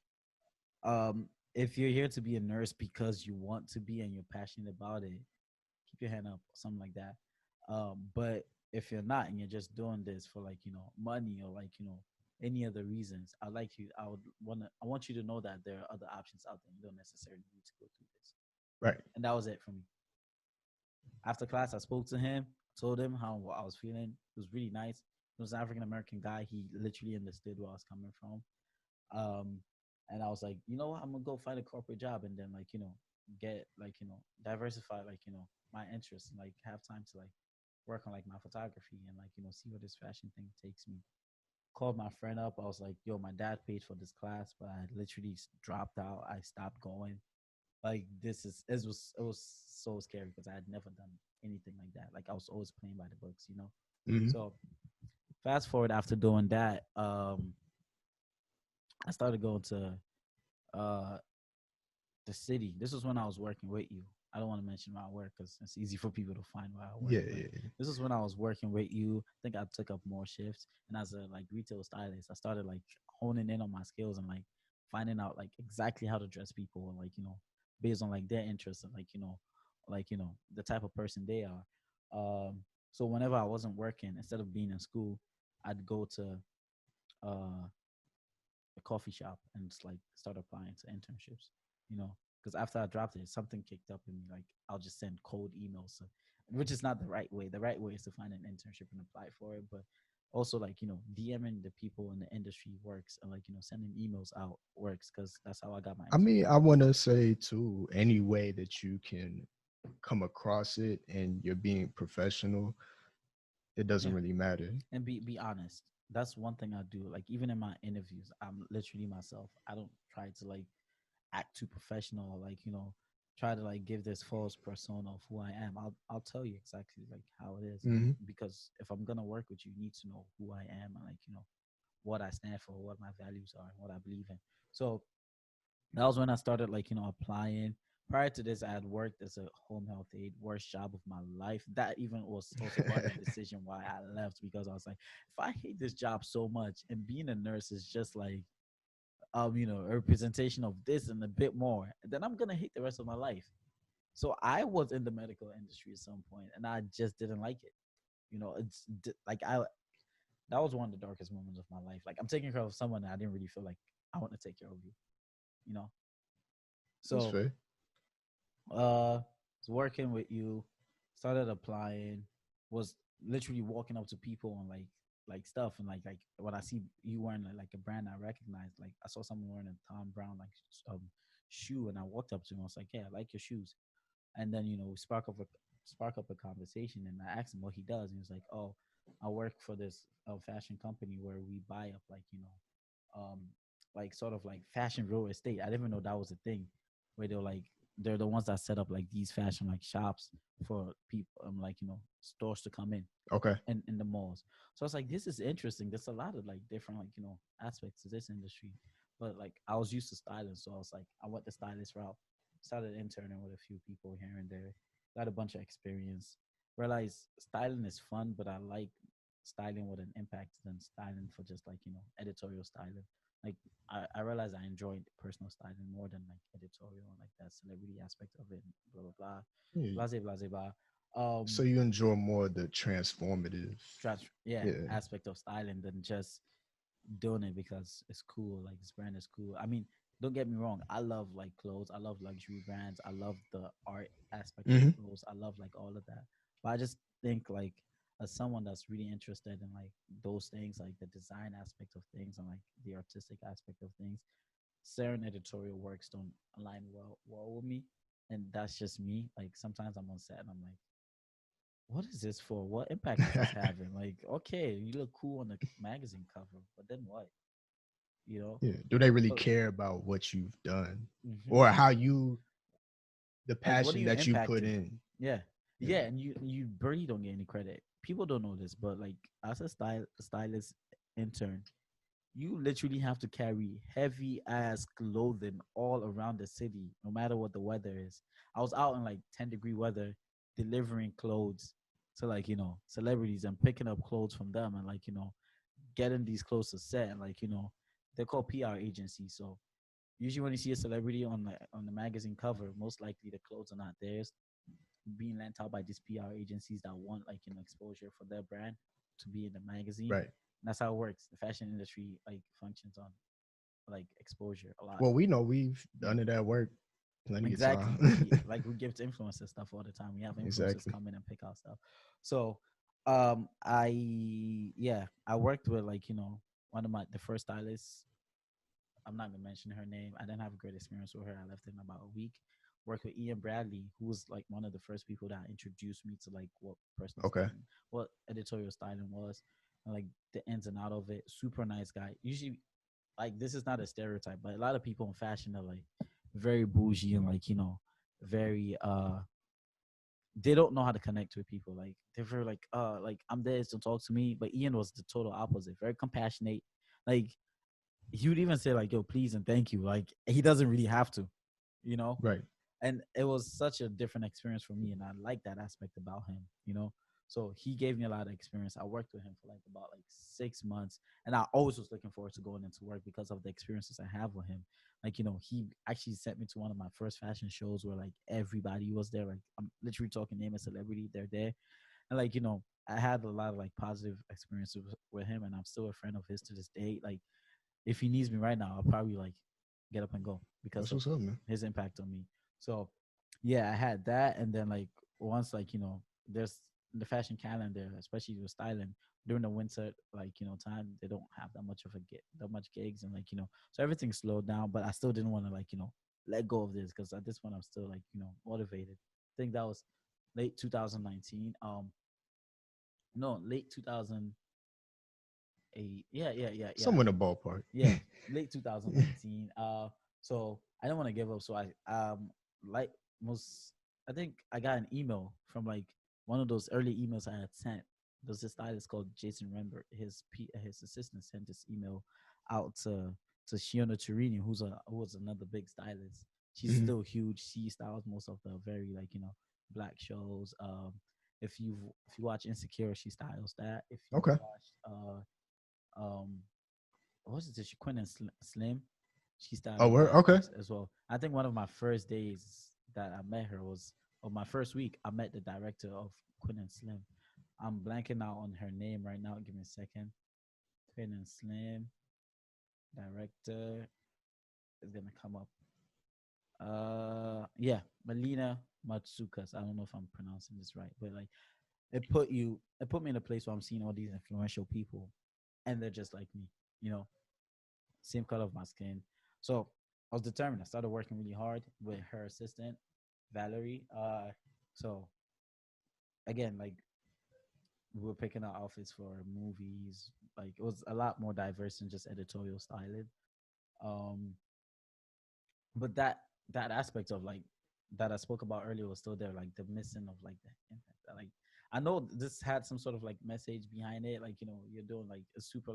if you're here to be a nurse because you want to be and you're passionate about it, keep your hand up," something like that. But if you're not and you're just doing this for like money or like any other reasons, I want you to know that there are other options out there. You don't necessarily need to go through this. Right. And that was it for me. After class, I spoke to him, told him how what I was feeling. It was really nice. He was an African American guy. He literally understood where I was coming from. Um, and I was like, you know what, I'm gonna go find a corporate job and then like get like diversify like my interests and like have time to like work on like my photography and like see where this fashion thing takes me. Called my friend up. I was like, yo, my dad paid for this class, but I literally dropped out. I stopped going. Like it was so scary because I had never done anything like that. Like I was always playing by the books. Hmm. So fast forward after doing that, I started going to uh the city. This was when I was working with you. I don't want to mention my work because it's easy for people to find where I work. Yeah, But yeah, yeah. this was when I was working with you. I think I took up more shifts, and as a like retail stylist, I started like honing in on my skills and like finding out like exactly how to dress people and like based on like their interests and like the type of person they are. So whenever I wasn't working, instead of being in school, I'd go to uh a coffee shop and just like start applying to internships. You know, because after I dropped it, something kicked up in me. Like I'll just send cold emails, which is not the right way. The right way is to find an internship and apply for it. But also, like, DMing the people in the industry works, and like, sending emails out works, because that's how I got my I mean, interview. I want to say too, any way that you can come across it and you're being professional, it doesn't Yeah, really matter. and be honest. That's one thing I do. Like even in my interviews, I'm literally myself. I don't try to like act too professional, or like try to like give this false persona of who I am. I'll tell you exactly like how it is, Hmm. because if I'm gonna work with you, you need to know who I am, and like what I stand for, what my values are, and what I believe in. So that was when I started like applying. Prior to this, I had worked as a home health aide, worst job of my life. That even was also part of the decision why I left, because I was like, if I hate this job so much, and being a nurse is just like a representation of this and a bit more, then I'm gonna hate the rest of my life. So I was in the medical industry at some point, and I just didn't like it. Like that was one of the darkest moments of my life. Like I'm taking care of someone that I didn't really feel like I want to take care of you. You know. That's So fair. was working with you, started applying, was literally walking up to people and like stuff, and like when I see you wearing like a brand I recognize, like I saw someone wearing a Tom Brown like shoe, and I walked up to him. I was like, "Yeah, I like your shoes." And then we spark up a conversation, and I asked him what he does, and he was like, "Oh, I work for this fashion company where we buy up um like sort of like fashion real estate." I didn't even know that was a thing, where they're the ones that set up like these fashion like shops for people, like stores to come Okay. in the malls. So I was like, this is interesting. There's a lot of like different like aspects to this industry, but like I was used to styling, so I was like, I went the stylist route. Started interning with a few people here and there. Got a bunch of experience. Realized styling is fun, but I like styling with an impact than styling for just like editorial styling. Like I realized I enjoyed personal styling more than like editorial and like that celebrity aspect of it. Blah blah blah, Yeah. blase blase blah. So you enjoy more the transformative. Yeah, Yeah. aspect of styling than just doing it because it's cool. Like this brand is cool. I mean, don't get me wrong. I love like clothes. I love luxury brands. I love the art aspect of Hmm. clothes. I love like all of that. But I just think like as someone that's really interested in like those things, like the design aspect of things and like the artistic aspect of things, certain editorial works don't align well with me. And that's just me. Like sometimes I'm on set and I'm like, what is this for? What impact is this having? Like, okay, you look cool on the magazine cover, but then what? You know? Yeah. Do they really But care about what you've done mhm. or how you, the Like, what are passion you that you put impacting? in? Yeah, Yeah. yeah, and you barely don't get any credit. People don't know this, but like as a stylist intern, you literally have to carry heavy ass clothing all around the city, no matter what the weather is. I was out in like 10-degree weather, delivering clothes to like celebrities and picking up clothes from them, and like getting these clothes to set, and like they're called PR agencies. So usually when you see a celebrity on the magazine cover, most likely the clothes are not theirs, being lent out by these PR agencies that want like exposure for their brand to be in the magazine. Right. And that's how it works. The fashion industry like functions on like exposure a lot. Well, we know we've done it at work plenty of Exactly. Like time. we give to influencers stuff all the time. We have influencers Exactly. come in and pick out stuff. So I yeah, I worked with like, one of my the first stylists. I'm not gonna mention her name. I didn't have a great experience with her. I left in about a week. Worked with Ian Bradley, who was like one of the first people that introduced me to like what personal Okay. styling, what editorial styling was, and like the ins and out of it. Super nice guy. Usually, like this is not a stereotype, but a lot of people in fashion are like very bougie and like very they don't know how to connect with people. Like they're very like I'm there to talk to me, but Ian was the total opposite. Very compassionate. Like he would even say like yo please and thank you, like he doesn't really have to, you know Right. and it was such a different experience for me, and I like that aspect about him. So he gave me a lot of experience. I worked with him for like about like 6 months, and I always was looking forward to going into work because of the experiences I have with him. Like he actually sent me to one of my first fashion shows where like everybody was there. Like I'm literally talking name a celebrity, they're there. And like I had a lot of like positive experiences with him, and I'm still a friend of his to this day. Like if he needs me right now, I'll probably like get up and go because That's of what's up, man. his impact on me. So yeah, I had that, and then like once like there's the fashion calendar, especially with styling during the winter time, they don't have that much of that much gigs, and so everything slowed down. But I still didn't want to let go of this because at this point I'm still motivated. I think that was late 2019. No, late 2008. Yeah. Somewhere in the ballpark. Yeah, late 2019. So I didn't want to give up. So I like most. I think I got an email from like one of those early emails I had sent. There's this stylist called Jason Rembert. His assistant sent this email out to Shiona Turini, who was another big stylist. She's Mhm. still huge. She styles most of the very black shows. If you watch Insecure, she styles that. If you Okay. watch what's it? Quinn and Slim. She Oh, started we're that okay. as well. I think one of my first days that I met her was, or my first week, I met the director of Quinn and Slim. I'm blanking out on her name right now. Give me a second. Quinn and Slim director is gonna come up. Yeah, Melina Matsukas. I don't know if I'm pronouncing this right, but like it put me in a place where I'm seeing all these influential people, and they're just like me. You know, same color of my skin. So I was determined. I started working really hard with her assistant, Valerie. So again, like we were picking out outfits for movies. Like it was a lot more diverse than just editorial styling. Um, but that aspect of like that I spoke about earlier was still there, like the missing of like the impact. Like I know this had some sort of like message behind it, like you're doing like a super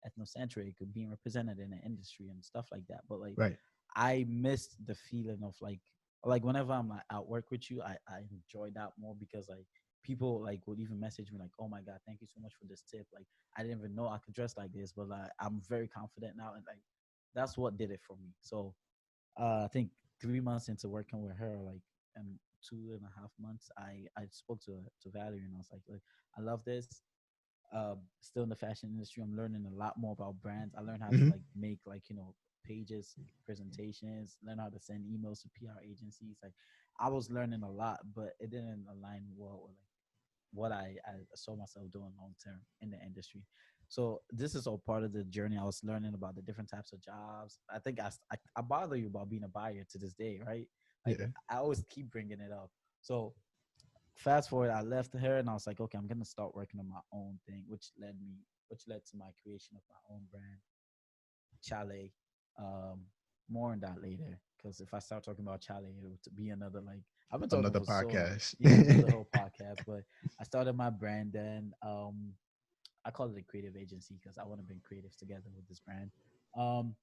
ethnocentric being represented in the industry and stuff like that. But like Right. I missed the feeling of like whenever I'm like, at work with you, I enjoy that more because like people like would even message me like, oh my god, thank you so much for this tip. Like I didn't even know I could dress like this, but like I'm very confident now, and like that's what did it for me. So I think 3 months into working with her, like 2.5 months, I spoke to Valerie and I was like, I love this. Still in the fashion industry, I'm learning a lot more about brands. I learned how to Hmm. like make pages, presentations, learn how to send emails to PR agencies. Like I was learning a lot, but it didn't align well with like what I saw myself doing long term in the industry. So this is all part of the journey. I was learning about the different types of jobs. I think I bother you about being a buyer to this day, right? Like Yeah. I always keep bringing it up. So fast forward, I left her and I was like, okay, I'm gonna start working on my own thing, which led to my creation of my own brand, Chalet. Um, More on that later, because if I start talking about Chalet, it would be another like I've been talking Another for so long. podcast. Yeah, another whole podcast. But I started my brand then. I call it a creative agency because I want to bring creatives together with this brand. Um,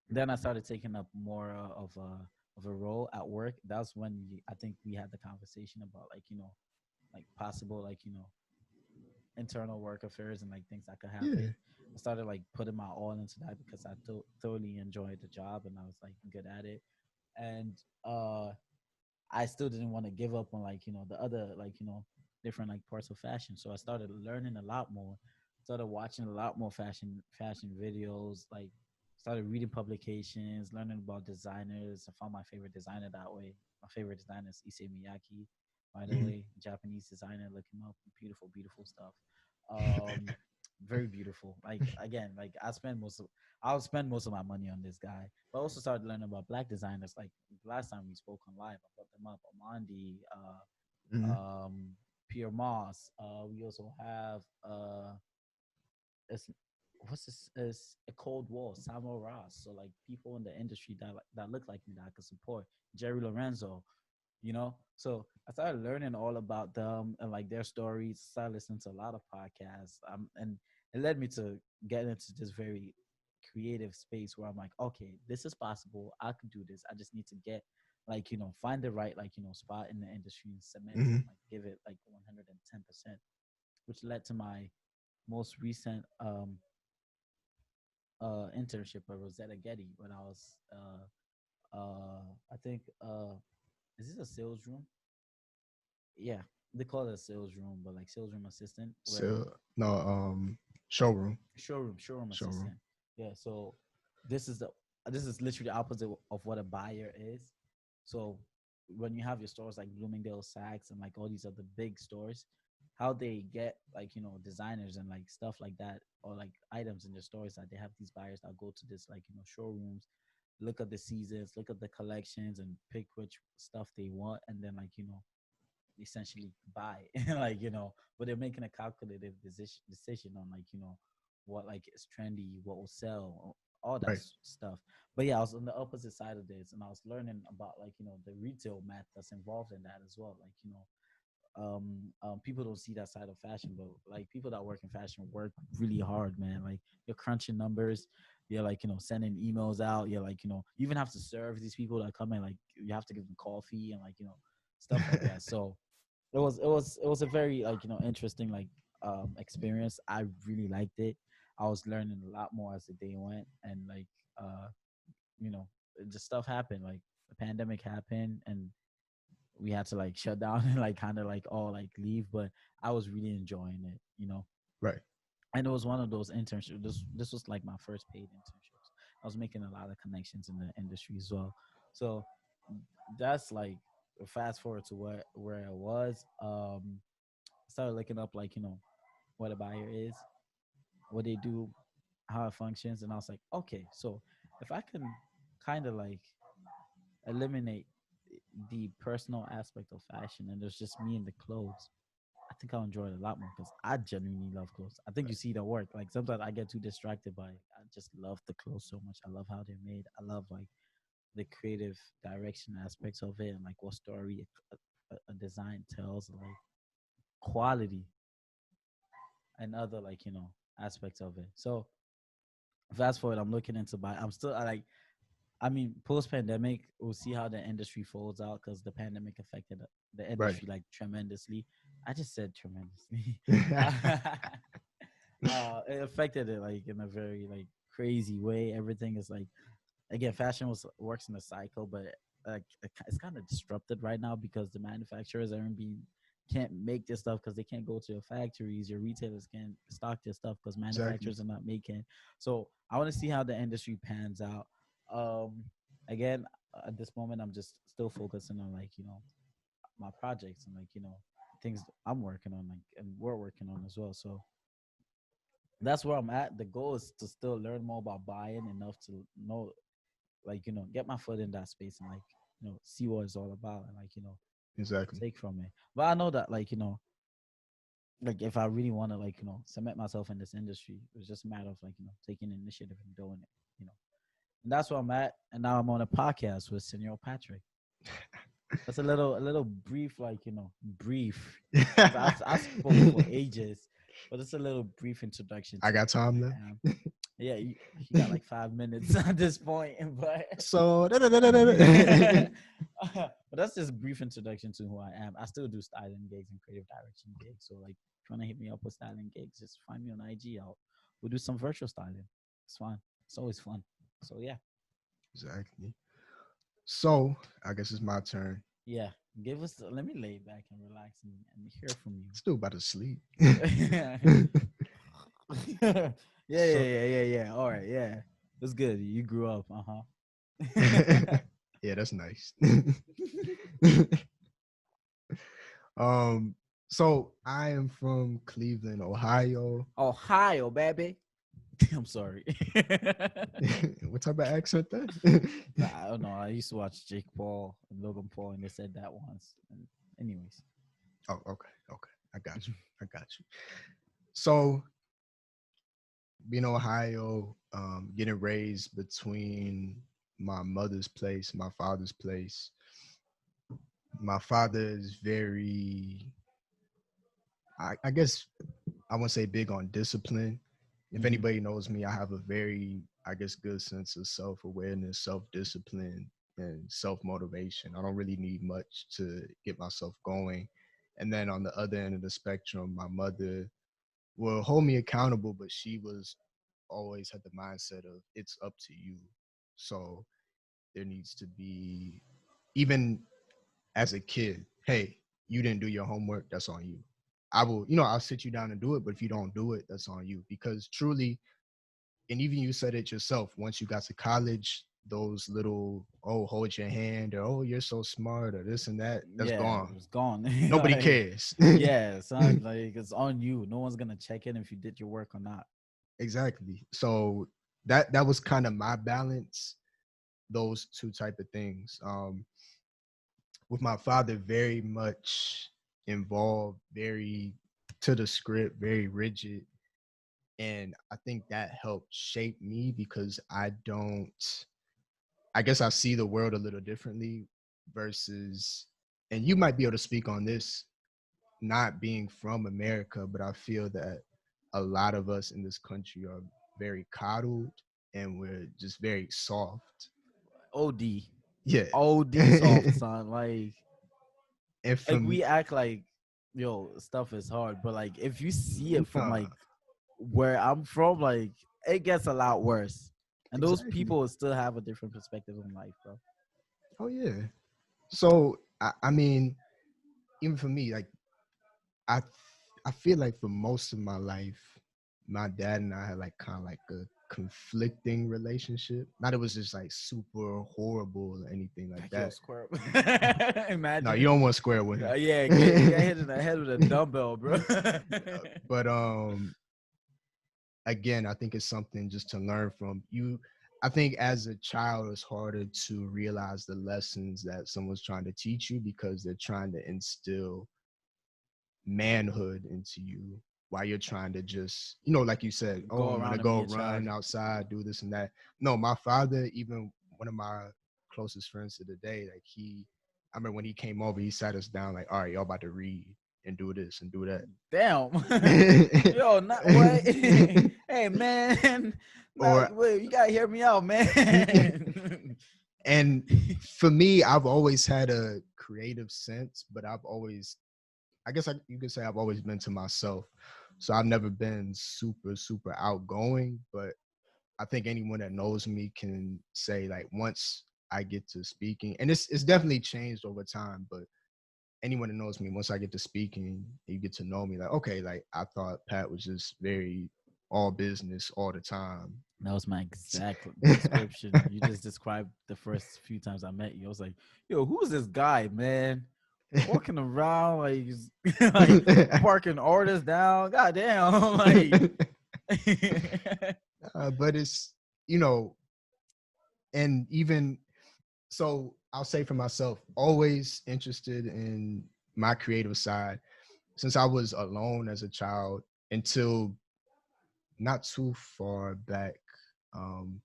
then I started taking up more of a role at work. That's when I think we had the conversation about like possible internal work affairs and like things that could Yeah. happen. I started like putting my all into that because I thoroughly enjoyed the job and I was like good at it. And uh I still didn't want to give up on the other different like parts of fashion. So I started learning a lot more, started watching a lot more fashion videos, like started reading publications, learning about designers. I found my favorite designer that way. My favorite designer is Issey Miyake, by the Mhm. way, Japanese designer. Look him up. Beautiful, beautiful stuff. Um, very beautiful. Like again, like I'll spend most of my money on this guy. But I also started learning about black designers. Like last time we spoke on live, I brought them up. Amandi, Mhm. Pierre Moss. We also have it's, what's this? Is a Cold War, Samuel Ross. So like people in the industry that look like me that I could support. Jerry Lorenzo, So I started learning all about them and like their stories. Started listening to a lot of podcasts. And it led me to get into this very creative space where I'm like, okay, this is possible. I could do this. I just need to get find the right spot in the industry and cement it, Mhm. like give it like 110%, which led to my most recent internship at Rosetta Getty when I was I think is this a sales room? Yeah, they call it a sales room, but like sales room assistant, where So no, showroom. showroom Showroom. assistant. Yeah, so this is the this is literally opposite of what a buyer is. So when you have your stores like Bloomingdale, Saks, and like all these other big stores, how they get like designers and like stuff like that, or like items in the stores, that they have these buyers that go to this like showrooms, look at the seasons, look at the collections, and pick which stuff they want, and then like essentially buy like but they're making a calculated decision on like what like is trendy, what will sell, all that Right. stuff. But yeah, I was on the opposite side of this, and I was learning about like the retail math that's involved in that as well. Like people don't see that side of fashion, but like people that work in fashion work really hard, man. Like you're crunching numbers, you're like sending emails out, you're like you even have to serve these people that come in, like you have to give them coffee and like stuff like that. So it was a very like interesting like experience. I really liked it. I was learning a lot more as the day went, and like uh you know just stuff happened, like the pandemic happened, and we had to like shut down and like kind of like all like leave. But I was really enjoying it. Right. And it was one of those internships. This was like my first paid internships. I was making a lot of connections in the industry as well. So that's like fast forward to where I was. I started looking up like what a buyer is, what they do, how it functions, and I was like, okay, so if I can kind of like eliminate the personal aspect of fashion and there's just me and the clothes, I think I'll enjoy it a lot more because I genuinely love clothes. I think you see the work. Like sometimes I get too distracted by it. I just love the clothes so much. I love how they're made. I love like the creative direction aspects of it and like what story a design tells, like quality and other like aspects of it. So fast forward, I'm looking into buy. I'm still I mean, post pandemic, we'll see how the industry folds out because the pandemic affected the Right. industry like tremendously. I just said tremendously. It affected it like in a very like crazy way. Everything is like, again, fashion was works in a cycle, but like it's kind of disrupted right now because the manufacturers aren't being can't make this stuff because they can't go to your factories. Your retailers can't stock their stuff because Exactly. manufacturers are not making. So I want to see how the industry pans out. Um, again, at this moment, I'm just still focusing on like my projects and like things I'm working on, like and we're working on as well. So that's where I'm at. The goal is to still learn more about buying enough to know, like get my foot in that space and like see what it's all about and like Exactly. take from it. But I know that like like if I really want to like cement myself in this industry, it's just a matter of like taking initiative and doing it. And that's where I'm at. And now I'm on a podcast with Senor Patrick. That's a little brief, like brief, because I spoke for ages, but it's a little brief introduction I to got who time I left. am. Yeah, you got like 5 minutes at this point, but So but that's just a brief introduction to who I am. I still do styling gigs and creative direction gigs. So like, if you wanna hit me up with styling gigs, just find me on IG. We'll do some virtual styling. It's fun. It's always fun. So yeah, exactly. So I guess it's my turn. yeah. Let me lay back and relax and hear from Still about to sleep. you. Yeah, yeah, So yeah, yeah, yeah. All right, yeah. That's good. You grew up, yeah, that's nice. um, so I am from Cleveland, Ohio. Ohio, baby. I'm sorry. What type of accent that? Nah, I don't know. I used to watch Jake Paul and Logan Paul, and they said that once. And anyways, Oh, okay, okay. I got you. I got you. So being Ohio, getting raised between my mother's place, my father's place. My father is very, I guess I won't say big on discipline. If hmm anybody knows me, I have a very, I guess, good sense of self-awareness, self-discipline, and self-motivation. I don't really need much to get myself going. And then on the other end of the spectrum, my mother will hold me accountable, but she was always had the mindset of it's up to you. So there needs to be, even as a kid, hey, you didn't do your homework, that's on you. I will, I'll sit you down and do it, but if you don't do it, that's on you. Because truly, and even you said it yourself, once you got to college, those little, oh, hold your hand, or oh, you're so smart, or this and that, that's Yeah, gone. it's gone. Nobody Like, cares. yeah, son, like it's on you. No one's gonna check in if you did your work or not. Exactly. So that was kind of my balance, those two type of things. With my father, very much involved, very to the script, very rigid. And I think that helped shape me because I guess I see the world a little differently versus, and you might be able to speak on this, not being from America, but I feel that a lot of us in this country are very coddled and we're just very soft. OD, Yeah. OD soft, son. And for Like me, we act like, yo, stuff is hard, but like if you see it from nah, like where I'm from, like it gets a lot worse. And those exactly. people still have a different perspective on life, bro. Oh yeah. So I mean, even for me, like I I feel like for most of my life, my dad and I had like kind of like a conflicting relationship. Not it was just like super horrible or anything like Like, yo, that. square. No, you Imagine. don't want to square with him. Yeah, get hit in the head with a dumbbell, bro. But again, I think it's something just to learn from you. I think as a child, it's harder to realize the lessons that someone's trying to teach you because they're trying to instill manhood into you while you're trying to just, like you said, oh, Go I'm gonna around and be go a child. run outside, do this and that. No, my father, even one of my closest friends to the day, like I remember when he came over, he sat us down like, all right, y'all about to read and do this and do Damn. that. Yo, not what? Hey, man. Now, Or wait, you gotta hear me out, man. and for me, I've always had a creative sense, but I guess you could say I've always been to myself. So I've never been super, super outgoing, but I think anyone that knows me can say like once I get to speaking, and it's definitely changed over time, but anyone that knows me, once I get to speaking, you get to know me like, okay, like I thought Pat was just very all business all the time. That was my exact description. You just described the first few times I met you. I was like, yo, who's this guy, man? Walking around like like barking orders down. God damn. Like but it's, you know, and even so, I'll say for myself, always interested in my creative side since I was alone as a child until not too far back.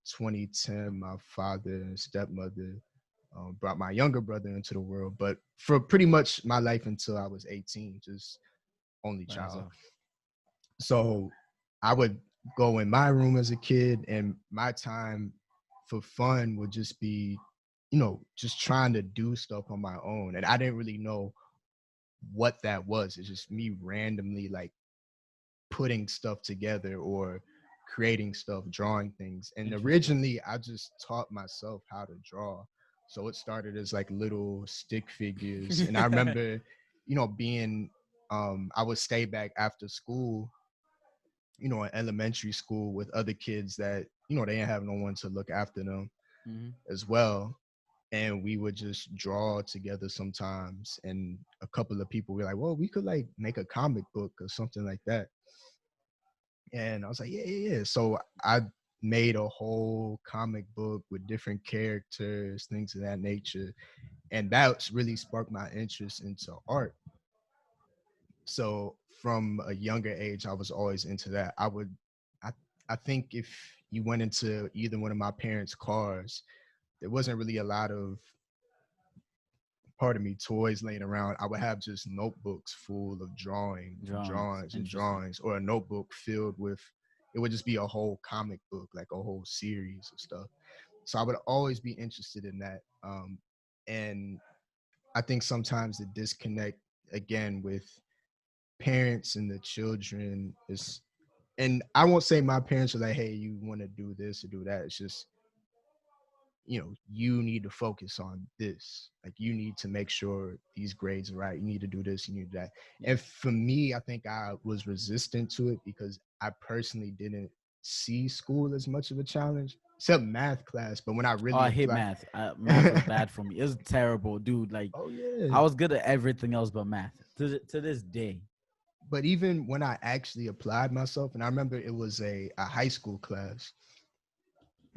2010, my father and stepmother brought my younger brother into the world, but for pretty much my life until I was 18, just only by child. yourself. So I would go in my room as a kid, and my time for fun would just be, just trying to do stuff on my own. And I didn't really know what that was. It's just me randomly like putting stuff together or creating stuff, drawing things. And Interesting. originally, I just taught myself how to draw. So it started as like little stick figures. And I remember, being, I would stay back after school, in elementary school with other kids that, they didn't have no one to look after them Hmm. as well. And we would just draw together sometimes. And a couple of people were like, well, we could like make a comic book or something like that. And I was like, yeah, yeah, yeah. So I made a whole comic book with different characters, things of that nature. And that's really sparked my interest into art. So from a younger age, I was always into that. I, I think if you went into either one of my parents' cars, there wasn't really a lot of, pardon me, toys laying around. I would have just notebooks full of drawings and Drawings. drawings and Interesting. drawings, or a notebook filled with, it would just be a whole comic book, like a whole series of stuff. So I would always be interested in that. And I think sometimes the disconnect again with parents and the children is, and I won't say my parents are like, hey, you want to do this or do that. It's just, you need to focus on this. Like you need to make sure these grades are right. You need to do this, you need that. Yeah. And for me, I think I was resistant to it because I personally didn't. see school as much of a challenge, except math class. But when I Oh, really I hate apply, math. Math was bad for me. It was terrible, dude. Like oh yeah. I was good at everything else but math to this day. But even when I actually applied myself, and I remember it was a high school class,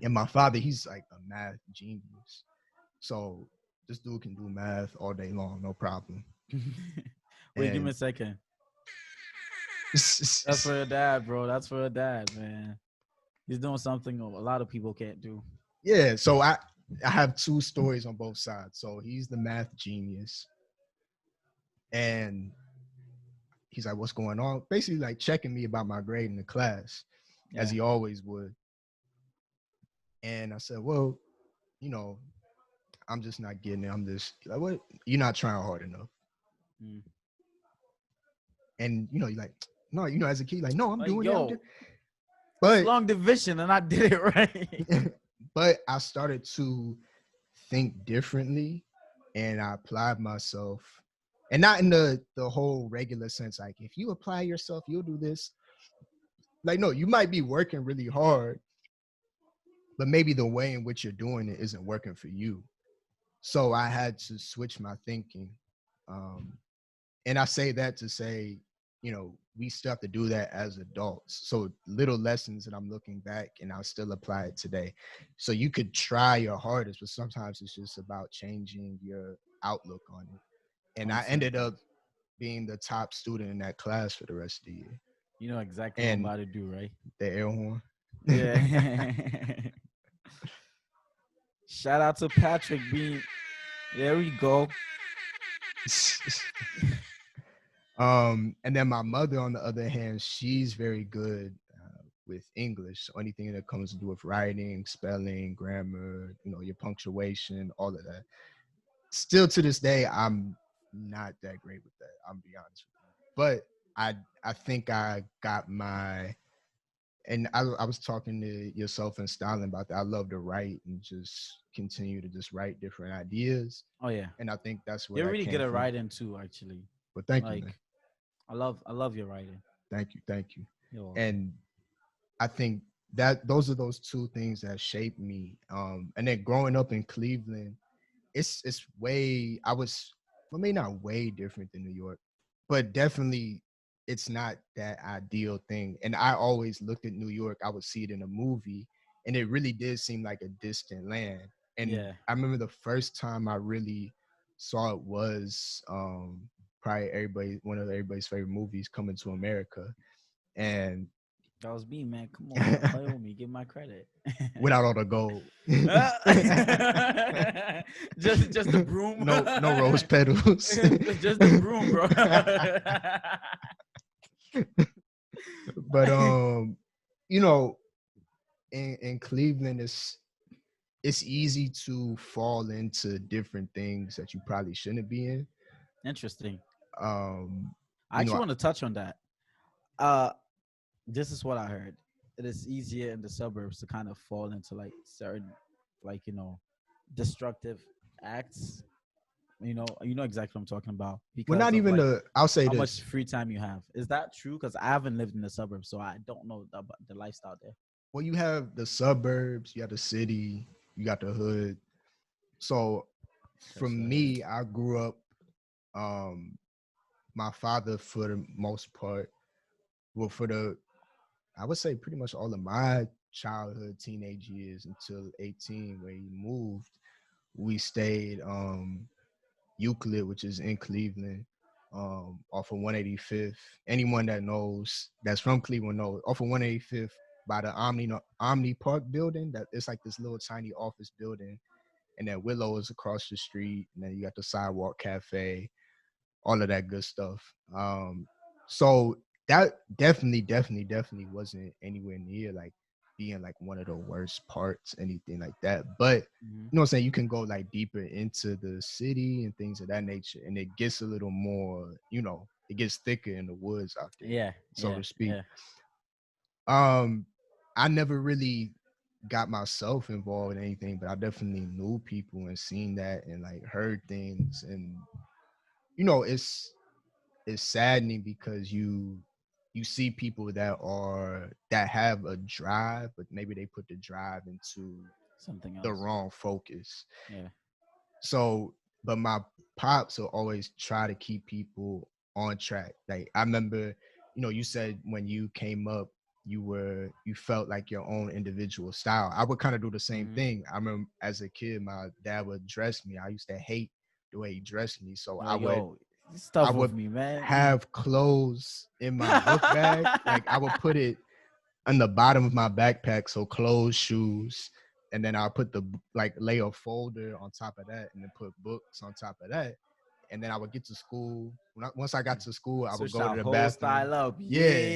and my father, he's like a math genius. So this dude can do math all day long, no problem. Wait, give me And a second. That's for your dad, bro. That's for your dad, man. He's doing something a lot of people can't do. yeah, so I have two stories on both sides. So he's the math genius, and he's like, "What's going on?" Basically, like checking me about my grade in the class, as Yeah. he always would. And I said, "Well, you know, I'm just not getting it. I'm just like, what? You're not trying hard enough." Mm. And you're like, "No, as a kid, like, no, I'm Like, doing it. I'm doing." yo, it's But long division, and I did it right. but I started to think differently, and I applied myself, and not in the whole regular sense. Like, if you apply yourself, you'll do this. Like, no, you might be working really hard, but maybe the way in which you're doing it isn't working for you. So I had to switch my thinking. Um, and I say that to say, we still have to do that as adults. So little lessons that I'm looking back and I'll still apply it today. So you could try your hardest, but sometimes it's just about changing your outlook on it. And I 100%. ended up being the top student in that class for the rest of the year. You know exactly what I'm And about to do, right? the air horn. Yeah. Shout out to Patrick being. There we go. And then my mother, on the other hand, she's very good with English. So anything that comes to do with writing, spelling, grammar, your punctuation, all of that. Still to this day, I'm not that great with that. I'm be honest with you. But I think I got my, and I was talking to yourself and Stalin about that. I love to write and just continue to just write different ideas. Oh yeah, And I think that's where you're that really came good at from. writing too. Actually, But thank you, man. like I love your writing. Thank you. You're welcome. And I think that those are those two things that shaped me. And then growing up in Cleveland, it's way I was well, maybe not way different than New York, but definitely it's not that ideal thing. And I always looked at New York, I would see it in a movie, and it really did seem like a distant land. And Yeah, I remember the first time I really saw it was probably everybody's favorite movies, Coming to America. And that was me, man. Come on, don't play with me. Give my credit. without all the gold. just the broom. No rose petals. Just the broom, bro. But you know, in Cleveland, it's easy to fall into different things that you probably shouldn't be in. Interesting. Um, I you actually know, want to touch on that. Uh, this is what I heard. It is easier in the suburbs to kind of fall into like certain, like destructive acts. You know exactly what I'm talking about well, because not of even like I'll say how much this. free time you have. Is that true? Because I haven't lived in the suburbs, so I don't know the lifestyle there. Well, you have the suburbs, you have the city, you got the hood. So, for Touch the hood. me, I grew up. Um, my father, for the most part, well, I would say pretty much all of my childhood, teenage years until 18, where he moved, we stayed Euclid, which is in Cleveland, off of 185th. Anyone that knows that's from Cleveland knows off of 185th by the Omni Park building. That it's like this little tiny office building, and then Willow is across the street, and then you got the Sidewalk Cafe, all of that good stuff. So that definitely wasn't anywhere near like being like one of the worst parts, anything like that. But Hmm. you know what I'm saying? You can go like deeper into the city and things of that nature, and it gets a little more, it gets thicker in the woods out there, Yeah, so yeah, to speak. yeah. Um, I never really got myself involved in anything, but I definitely knew people and seen that and like heard things, and it's saddening because you see people that have a drive, but maybe they put the drive into Something the else. wrong focus. Yeah. So, but my pops will always try to keep people on track. Like I remember, you said when you came up, you felt like your own individual style. I would kind of do the same Hmm. thing. I remember as a kid, my dad would dress me. I used to hate the way he dressed me. So You're I like, would yo, I stuff would with me, man. have clothes in my book bag. Like I would put it on the bottom of my backpack, so clothes, shoes, and then I'll put like lay a folder on top of that, and then put books on top of that, and then I would get to school. Once I got to school, I would Switch go to that the whole bathroom, style up. yeah,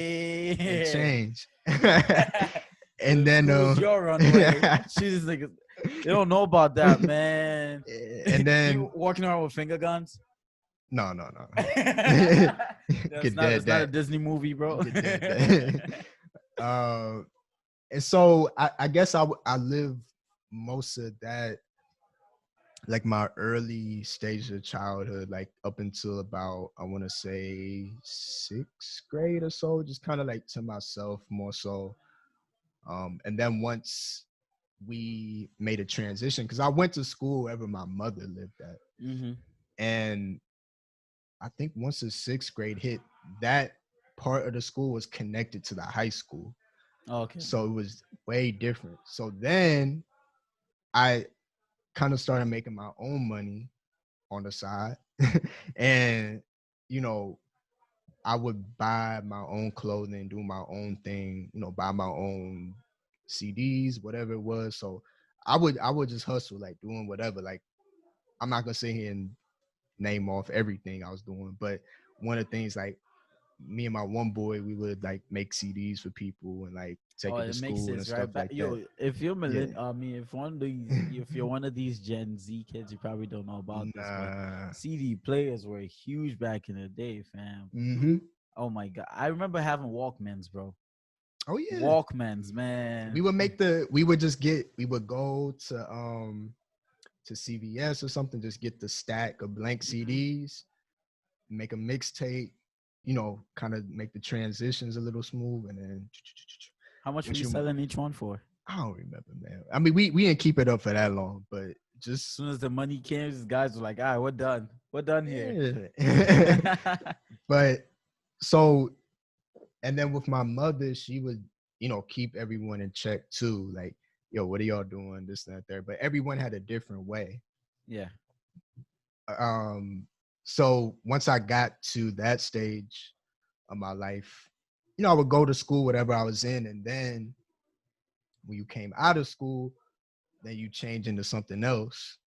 and Yeah. change, and So then school's your runway. She's like, they don't know about that, man. and You then walking around with finger guns? no, no, no, That's get not. dead It's not a that, Disney movie, bro. get dead that. uh, and so I guess I live most of that, like my early stage of childhood, like up until about, I want to say, sixth grade or so, just kind of like to myself more so. And then once we made a transition, because I went to school wherever my mother lived at, Hmm. and I think once the sixth grade hit, that part of the school was connected to the high school, Okay. so it was way different. So then I kind of started making my own money on the side. And, you know, I would buy my own clothing, do my own thing, buy my own CDs, whatever it was. So I would just hustle, like doing whatever. Like I'm not gonna sit here and name off everything I was doing, but one of the things, like me and my one boy, we would like make CDs for people and like take Oh, it to it makes school and sense, right? stuff But like that. yo, if you're Yeah. I mean, if you're one of these Gen Z kids, you probably don't know about this, but Nah. CD players were huge back in the day, fam. Mm-hmm. Oh my god, I remember having Walkmans, bro. Oh yeah. Walkmans, man. We would go to CVS or something, just get the stack of blank Hmm. CDs, make a mixtape, kind of make the transitions a little smooth, and then How much were once you you, selling each one for? I don't remember, man. I mean, we didn't keep it up for that long, but As just soon as the money came, these guys were like, "All right, we're done. We're done here." yeah. But so, and then with my mother, she would, keep everyone in check too. Like, yo, what are y'all doing? This, that, there. But everyone had a different way. Yeah. Um, so once I got to that stage of my life, I would go to school, whatever I was in, and then when you came out of school, then you change into something else.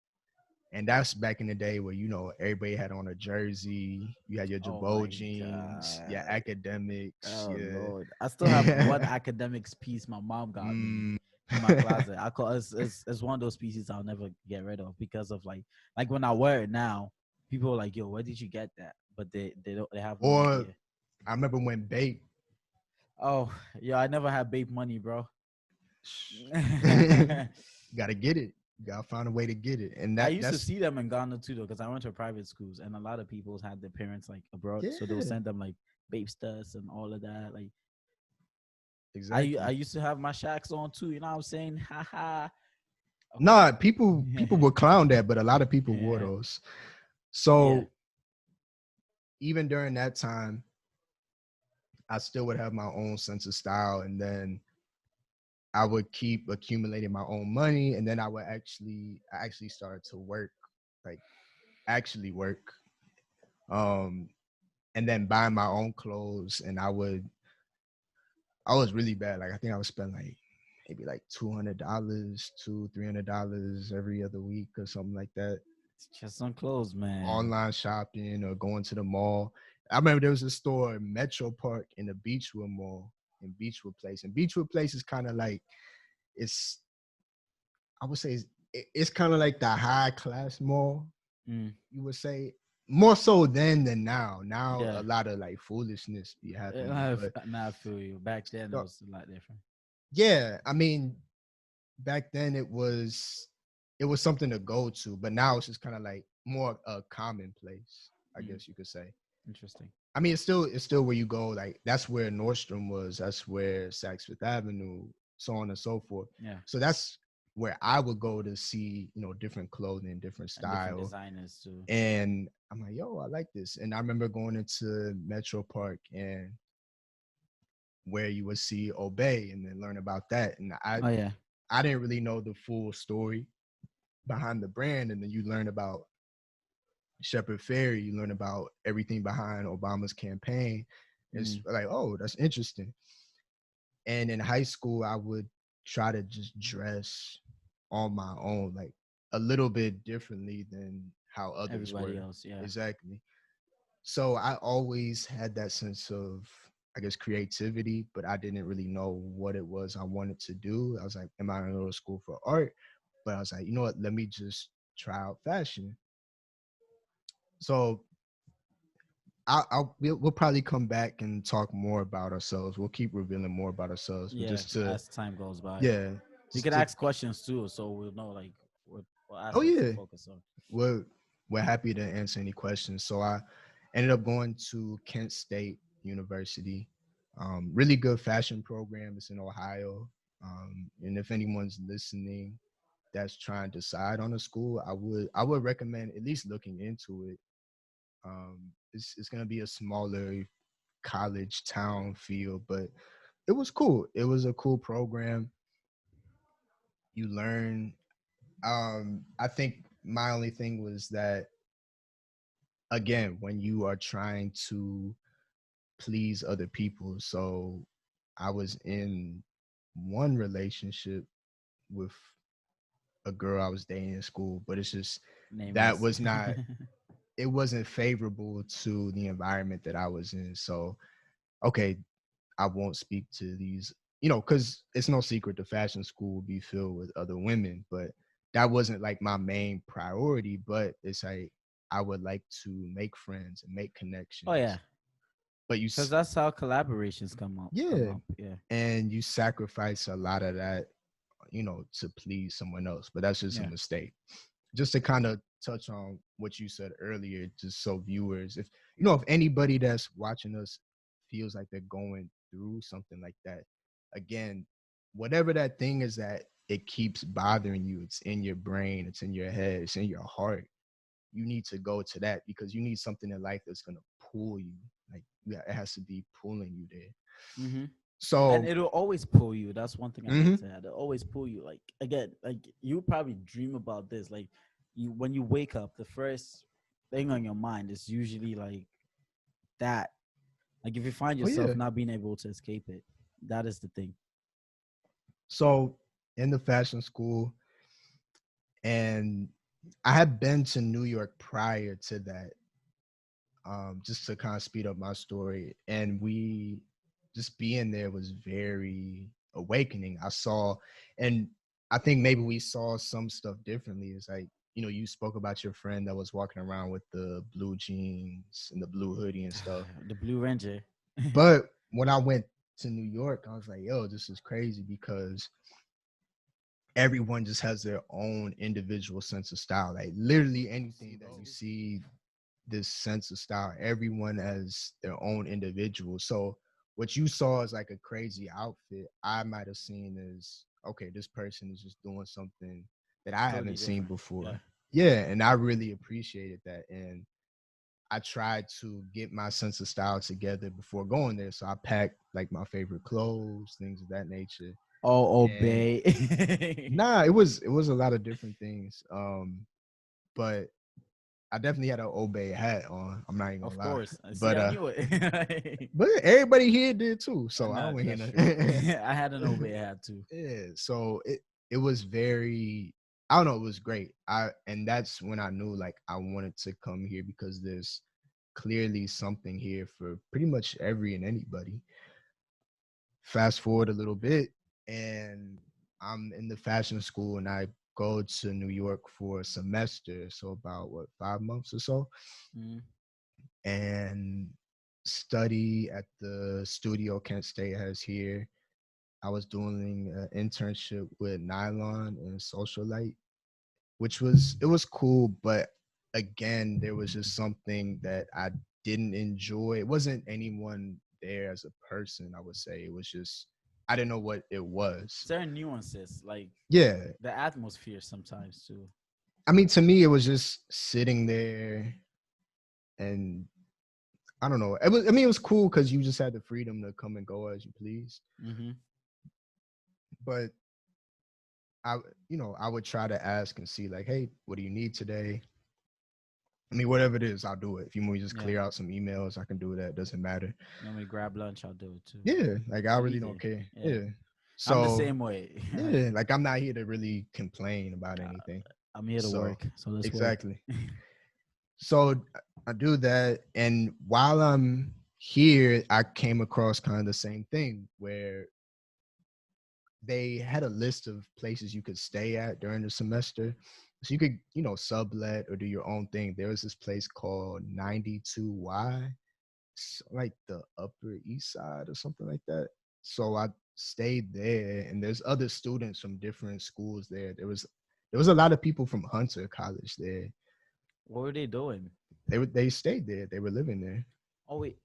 And that's back in the day where, everybody had on a jersey, you had your Oh Jabot my jeans, your god. academics, Oh yeah. Lord. I still have one academics piece my mom got me Mm. in my closet. I call it's one of those pieces I'll never get rid of because of like when I wear it now, people are like, yo, where did you get that? But they have no Or idea. I remember when Bape, Oh, yeah, I never had babe money, bro. gotta get it. You gotta find a way to get it. And I that used to that's see them in Ghana too, though, because I went to private schools, and a lot of people had their parents like abroad, so they'll yeah, send them like babe stuff and all of that. Like I exactly. used to have my shacks on too. You know what I'm saying? Ha ha. Okay. Nah, people would clown that, but a lot of people wore Yeah. those. Yeah. So even during that time, I still would have my own sense of style, and then I would keep accumulating my own money, and then I actually started to work, like actually work, um, and then buying my own clothes, and I was really bad. Like I think I would spend like maybe like $200, $300 every other week or something like that, It's just on clothes, man. online shopping or going to the mall. I remember there was a store in Metro Park in the Beechwood Mall in Beechwood Place. And Beechwood Place is kind of like, it's, I would say, it's kind of like the high class mall, Mm. you would say. More so then than now. Now, Yeah. a lot of like foolishness be happening. But Now I feel you. Back then it so, was a lot different. yeah, I mean, back then it was something to go to, but now it's just kind of like more a commonplace, I Mm. guess you could say. Interesting. I mean, it's still where you go. Like that's where Nordstrom was. That's where Saks Fifth Avenue, so on and so forth. Yeah, So that's where I would go to see, different clothing, different and different style. designers too. And I'm like, yo, I like this. And I remember going into Metro Park and where you would see Obey and then learn about that. And I Oh yeah, I didn't really know the full story behind the brand. And then you learn about Shepard Fairey, you learn about everything behind Obama's campaign. It's mm, like, oh, that's interesting. And in high school, I would try to just dress on my own, like a little bit differently than how others everybody were. else. Yeah, Exactly. So I always had that sense of, I guess, creativity, but I didn't really know what it was I wanted to do. I was like, am I going to go to school for art? But I was like, you know what? Let me just try out fashion. So we'll probably come back and talk more about ourselves. We'll keep revealing more about ourselves, but yeah. just to, As time goes by, yeah, you just can to, ask questions too, so we'll know like what oh aspects to yeah, focus on. we're we're happy to answer any questions. So I ended up going to Kent State University. Really good fashion program. It's in Ohio. And if anyone's listening that's trying to decide on a school, I would recommend at least looking into it. It's gonna be a smaller college town feel, but it was cool. It was a cool program. You learn. I think my only thing was that, again, when you are trying to please other people. So I was in one relationship with a girl I was dating in school, but it's just that Nameless. was not, it wasn't favorable to the environment that I was in. So, okay, I won't speak to these, because it's no secret the fashion school will be filled with other women, but that wasn't like my main priority. But it's like I would like to make friends and make Oh yeah, connections. But because that's how collaborations come up. Come yeah, up. Yeah, and you sacrifice a lot of that, to please someone else. But that's just a yeah, mistake. Just to kind of touch on what you said earlier, just so viewers, if anybody that's watching us feels like they're going through something like that, again, whatever that thing is that it keeps bothering you, it's in your brain, it's in your head, it's in your heart. You need to go to that because you need something in life that's gonna pull you. Like, yeah, it has to be pulling you there. hmm and So, it'll always pull you. That's one thing I like mhm, to add. It'll always pull you. Like again, like you probably dream about this. Like you when you wake up, the first thing on your mind is usually like that. Like if you find oh yeah. yourself not being able to escape it, that is the thing. So in the fashion school, and I had been to New York prior to that, just to kind of speed up my story. And we just being there was very awakening. And I think maybe we saw some stuff differently. It's like, you spoke about your friend that was walking around with the blue jeans and the blue hoodie and stuff. The Blue Ranger. But when I went to New York, I was like, yo, this is crazy because everyone just has their own individual sense of style. Like literally anything that you see, this sense of style, everyone has their own individual. So what you saw as like a crazy outfit, I might have seen as, okay, this person is just doing something that I Totally haven't seen different. Yeah. before. Yeah, and I really appreciated that. And I tried to get my sense of style together before going there. So I packed like my favorite clothes, things of that nature. Oh, And obey. nah, it was a lot of different things. But I definitely had an Obey hat on. I'm not even gonna Of lie. course. See, But I knew it. but everybody here did too. So I No, don't hear that's true. nothing. I had an obey hat too. Yeah. So it was very, I don't know, it was great. And that's when I knew like I wanted to come here because there's clearly something here for pretty much every and anybody. Fast forward a little bit, and I'm in the fashion school, and I go to New York for a semester, so about what, 5 months or so, Mm, and study at the studio Kent State has here. I was doing an internship with Nylon and Socialite, which was, it was cool, but again, there was just something that I didn't enjoy. It wasn't anyone there as a person, I would say. It was just I didn't know what it was. Certain nuances, like Yeah. the atmosphere sometimes too. I mean, to me, it was just sitting there and I don't know. It was cool because you just had the freedom to come and go as you please. Mm-hmm. But I, I would try to ask and see like, hey, what do you need today? I mean, whatever it is, I'll do it. If you want me to just Yeah. clear out some emails, I can do that. Doesn't matter. You want me to grab lunch? I'll do it too. Yeah, like I really don't Anything. care. Yeah. Yeah. I'm the So same way. yeah, like I'm not here to really complain about anything. I'm here to So work, so let's work. exactly. So I do that, and while I'm here, I came across kind of the same thing where they had a list of places you could stay at during the semester. So you could, sublet or do your own thing. There was this place called 92Y, like the Upper East Side or something like that. So I stayed there, and there's other students from different schools there. There was a lot of people from Hunter College there. What were they doing? They stayed there. They were living there. Oh wait,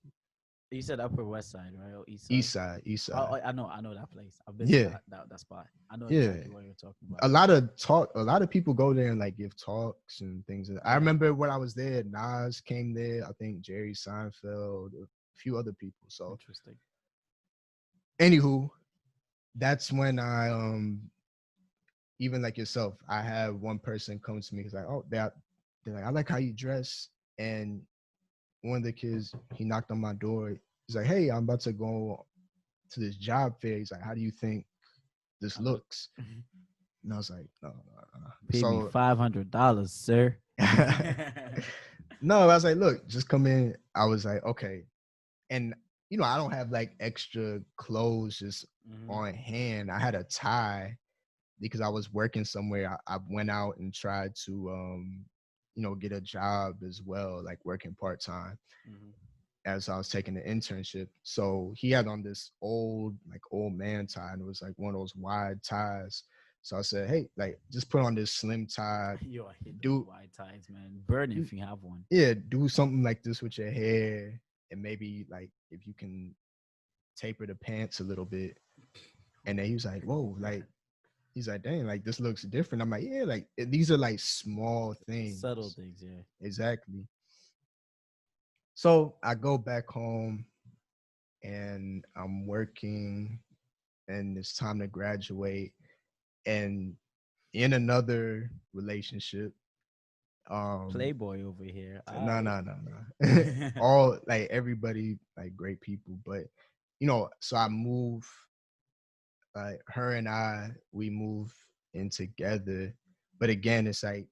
you said Upper West Side, right? Or East Side? East Side, East Oh, Side. I know that place. I've been to Yeah, that spot. I know yeah. exactly what you're talking about. A lot of people go there and like give talks and things. I Yeah. remember when I was there, Nas came there. I think Jerry Seinfeld, a few other people. So, Interesting. anywho, that's when I even like yourself, I have one person come to me because like, oh, they're like, I like how you dress. And one of the kids, he knocked on my door. He's like, hey, I'm about to go to this job fair. He's like, how do you think this I look. looks? And I was like, no, no, no. Pay me So $500, sir. no, I was like, look, just come in. I was like, okay. And I don't have like extra clothes just on hand. I had a tie because I was working somewhere. I went out and tried to get a job as well, like working part-time as I was taking the internship. So he had on this old man tie, and it was like one of those wide ties. So I said, hey, like just put on this slim tie. Yo, I hate those white ties, man. Burn if you have one. Yeah, do something like this with your hair, and maybe like if you can taper the pants a little bit. And then he was like, whoa, like he's like, dang, like this looks different. I'm like, yeah, like these are like small things. Subtle things, yeah. Exactly. So I go back home and I'm working, and it's time to graduate. And in another relationship, Playboy over here. No. All like everybody, like great people, but so I move. Her and we move in together, but again, it's like,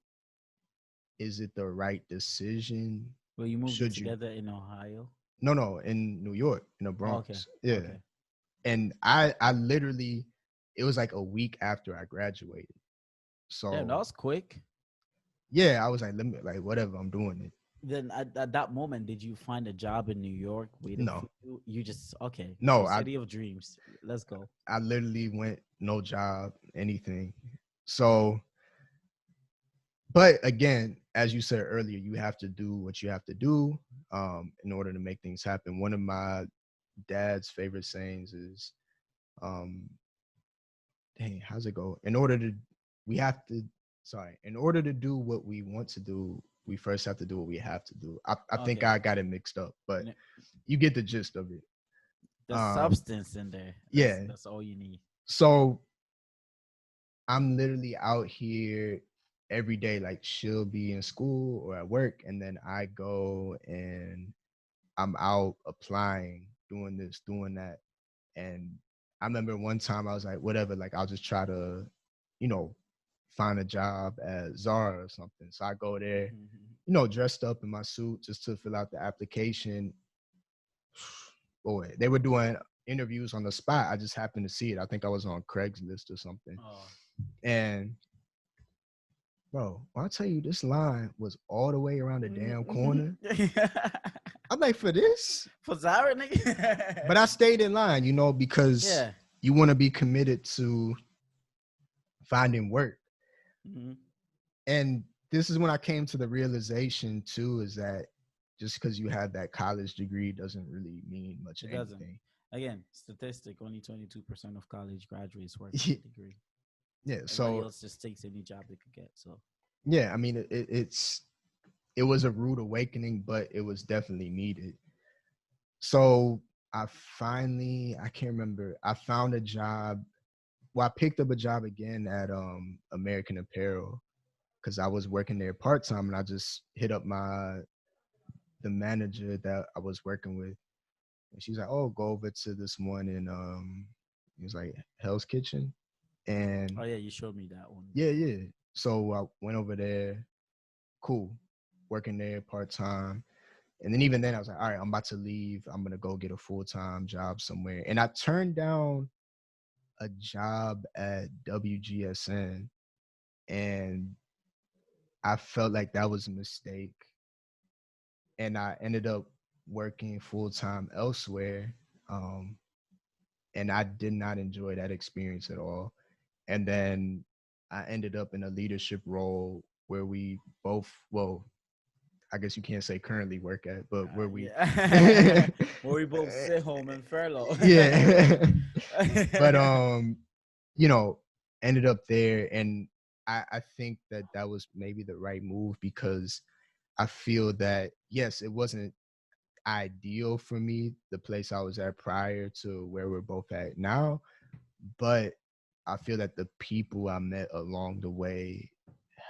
is it the right decision? Well, you moved Should together in Ohio? No, in New York, in the Oh, okay. Bronx. Yeah. Okay. And I literally, it was like a week after I graduated. So Damn, that was quick. yeah, I was like, let me, like, whatever, I'm doing it. Then at that moment, did you find a job in New York waiting No. for you? You just okay. No, so City of Dreams. Let's go. I literally went no job, anything. So, but again, as you said earlier, you have to do what you have to do in order to make things happen. One of my dad's favorite sayings is, dang, how's it go? In order to do what we want to do, we first have to do what we have to do. I think I got it mixed up, but you get the gist of it. The substance in there. That's all you need. So I'm literally out here every day, like she'll be in school or at work, and then I go and I'm out applying, doing this, doing that. And I remember one time I was like, whatever, like I'll just try to, find a job at Zara or something. So I go there, dressed up in my suit just to fill out the application. Boy, they were doing interviews on the spot. I just happened to see it. I think I was on Craigslist or something. Oh. And bro, when I tell you this line was all the way around the damn corner. I'm like, for this? For Zara, nigga? But I stayed in line, because you want to be committed to finding work. And this is when I came to the realization too, is that just because you have that college degree doesn't really mean much It of doesn't. anything. Again, statistic: only 22% of college graduates work with a degree. Yeah. Everybody So else just takes any job they could get. So yeah, I mean, it was a rude awakening, but it was definitely needed. So I can't remember. I found a job. Well, I picked up a job again at American Apparel because I was working there part time, and I just hit up the manager that I was working with, and she's like, "Oh, go over to this one in it was like Hell's Kitchen," oh and yeah, you showed me that one yeah, before. yeah. So I went over there, cool, working there part time. And then even then, I was like, all right, I'm about to leave. I'm gonna go get a full-time job somewhere. And I turned down a job at WGSN, and I felt like that was a mistake. And I ended up working full-time elsewhere. Um, and I did not enjoy that experience at all. And then I ended up in a leadership role where we both, well, I guess you can't say currently work at, but where we Yeah, where we both sit home and furlough. yeah. But you know, ended up there, and I think that that was maybe the right move because I feel that yes, it wasn't ideal for me, the place I was at prior to where we're both at now, but I feel that the people I met along the way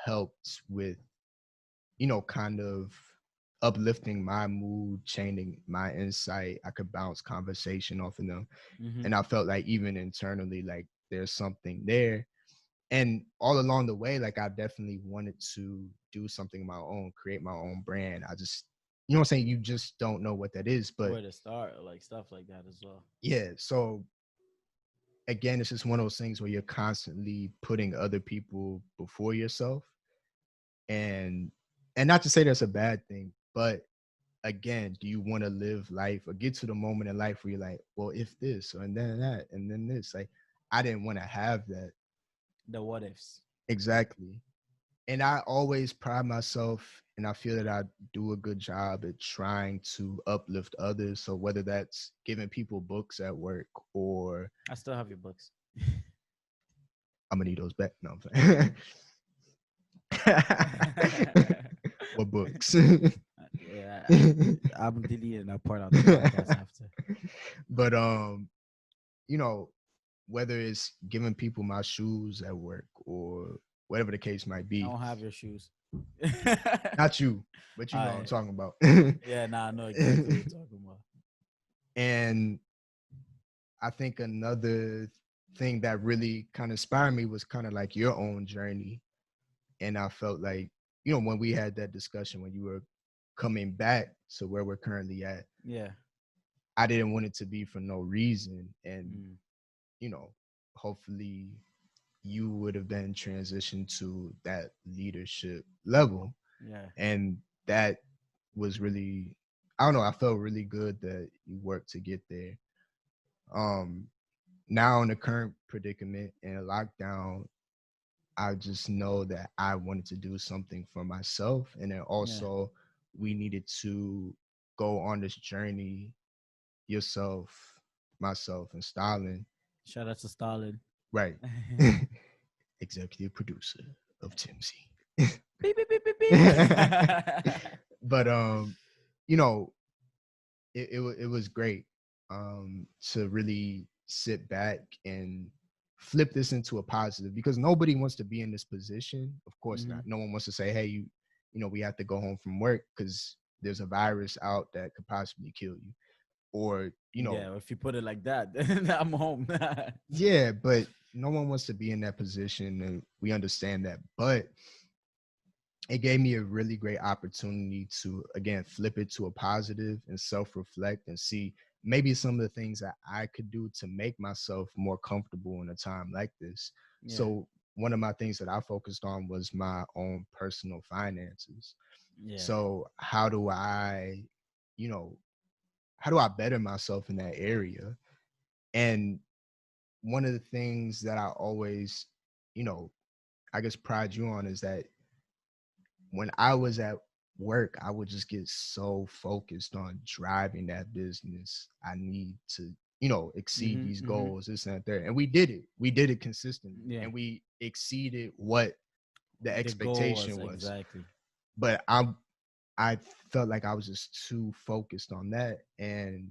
helped with, kind of uplifting my mood, changing my insight. I could bounce conversation off of them. Hmm. And I felt like even internally, like there's something there. And all along the way, like I definitely wanted to do something of my own, create my own brand. I just, what I'm saying? You just don't know what that is. But Where to start, or like stuff like that as well. yeah, so again, it's just one of those things where you're constantly putting other people before yourself. And not to say that's a bad thing, but again, do you want to live life or get to the moment in life where you're like, well, if this, or and then that, and then this? Like, I didn't want to have that. The what ifs. Exactly. And I always pride myself, and I feel that I do a good job at trying to uplift others. So whether that's giving people books at work, or I still have your books. I'm gonna need those back. No, I'm saying. What books? Yeah, I'm deleting that part of the podcast after. But you know, whether it's giving people my shoes at work or whatever the case might I be. don't have your shoes. Not you, but you know what I'm Alright. talking about. Yeah, nah, I know exactly what you're talking about. And I think another thing that really kind of inspired me was kind of like your own journey. And I felt like, when we had that discussion when you were coming back to where we're currently at, Yeah. I didn't want it to be for no reason. And, Mm, hopefully you would have been transitioned to that leadership level. yeah. And that was really, I don't know, I felt really good that you worked to get there. Um, Now in the current predicament and lockdown, I just know that I wanted to do something for myself. And then Yeah. also we needed to go on this journey, yourself, myself, and Stalin. Shout out to Stalin. Right. Executive producer of Tmsi. Beep beep beep beep beep. But you know, it was great to really sit back and flip this into a positive, because nobody wants to be in this position. Of course Hmm. not. No one wants to say, hey, we have to go home from work because there's a virus out that could possibly kill you, or Yeah, if you put it like that, then I'm home. yeah, but no one wants to be in that position, and we understand that. But it gave me a really great opportunity to again flip it to a positive and self-reflect and see maybe some of the things that I could do to make myself more comfortable in a time like this. Yeah. So one of my things that I focused on was my own personal finances. Yeah. So you know, how do I better myself in that area? And one of the things that I always, you know, I guess pride you on is that when I was at work, I would just get so focused on driving that business. I need to, exceed these Mm-hmm. goals, this and that there. And we did it. We did it consistently. Yeah. And we exceeded what the The goal was expectation was. exactly. But I felt like I was just too focused on that. And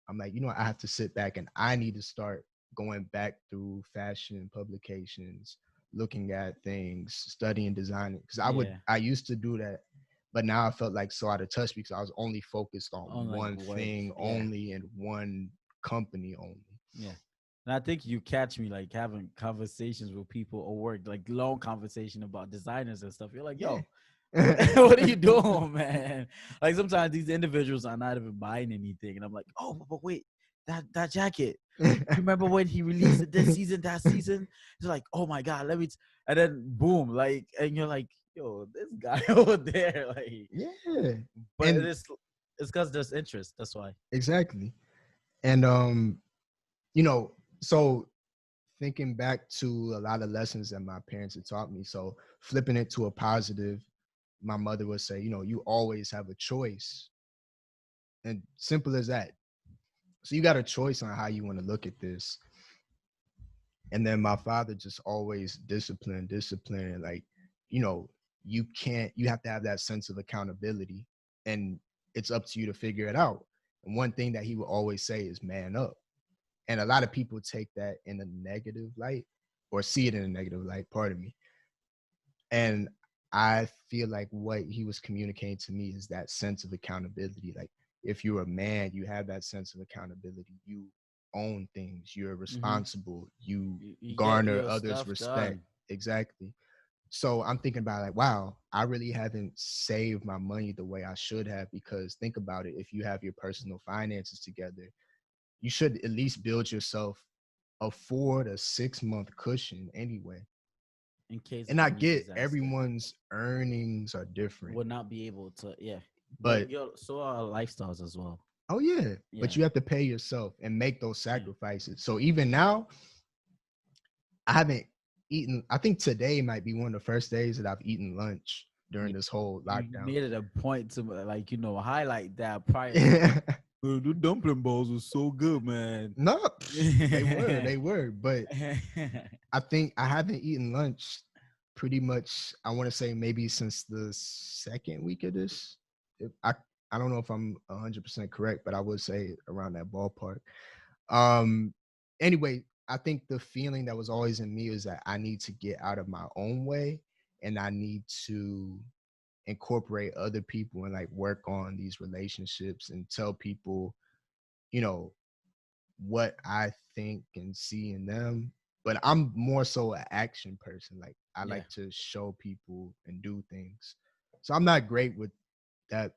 I'm like, I have to sit back and I need to start going back through fashion publications, looking at things, studying design. Because Yeah. I used to do that, but now I felt like so out of touch because I was only focused on On like one work. thing Yeah. only and one company only. Yeah. And I think you catch me like having conversations with people or work, like long conversation about designers and stuff. You're like, Yeah. yo, what are you doing, man? Like sometimes these individuals are not even buying anything. And I'm like, oh, but wait, that jacket. You remember when he released it this season, that season? It's like, oh my God, and then boom, like, and you're like, yo, this guy over there, like, Yeah. but And it's because there's interest. That's why. exactly. And so thinking back to a lot of lessons that my parents had taught me. So flipping it to a positive, my mother would say, you always have a choice. And simple as that. So you got a choice on how you want to look at this. And then my father just always discipline. Like, you know, you have to have that sense of accountability. And it's up to you to figure it out. And one thing that he would always say is man up. And a lot of people take that in a negative light or see it in a negative light, pardon me. And I feel like what he was communicating to me is that sense of accountability. Like if you're a man, you have that sense of accountability. You own things, you're Mm-hmm. responsible, you You get garner your others' stuff respect. done. Exactly. So I'm thinking about like, wow, I really haven't saved my money the way I should have, because think about it. If you have your personal finances together, you should at least build yourself a 4 to 6 month cushion anyway. In case And of I any get disaster. everyone's earnings are different, Would not be able to, yeah. But but so are lifestyles as well. oh yeah, Yeah. but you have to pay yourself and make those Yeah. sacrifices. So even now, I haven't eaten. I think today might be one of the first days that I've eaten lunch during You, this whole you lockdown. made it a point to like, highlight that prior to like, the dumpling balls was so good, man. No, they were, but I think I haven't eaten lunch pretty much. I want to say maybe since the second week of this. If I don't know if I'm 100% correct, but I would say around that ballpark. Um. Anyway, I think the feeling that was always in me is that I need to get out of my own way, and I need to incorporate other people and like work on these relationships and tell people, you know, what I think and see in them. But I'm more so an action person. Like I yeah. like to show people and do things. So I'm not great with that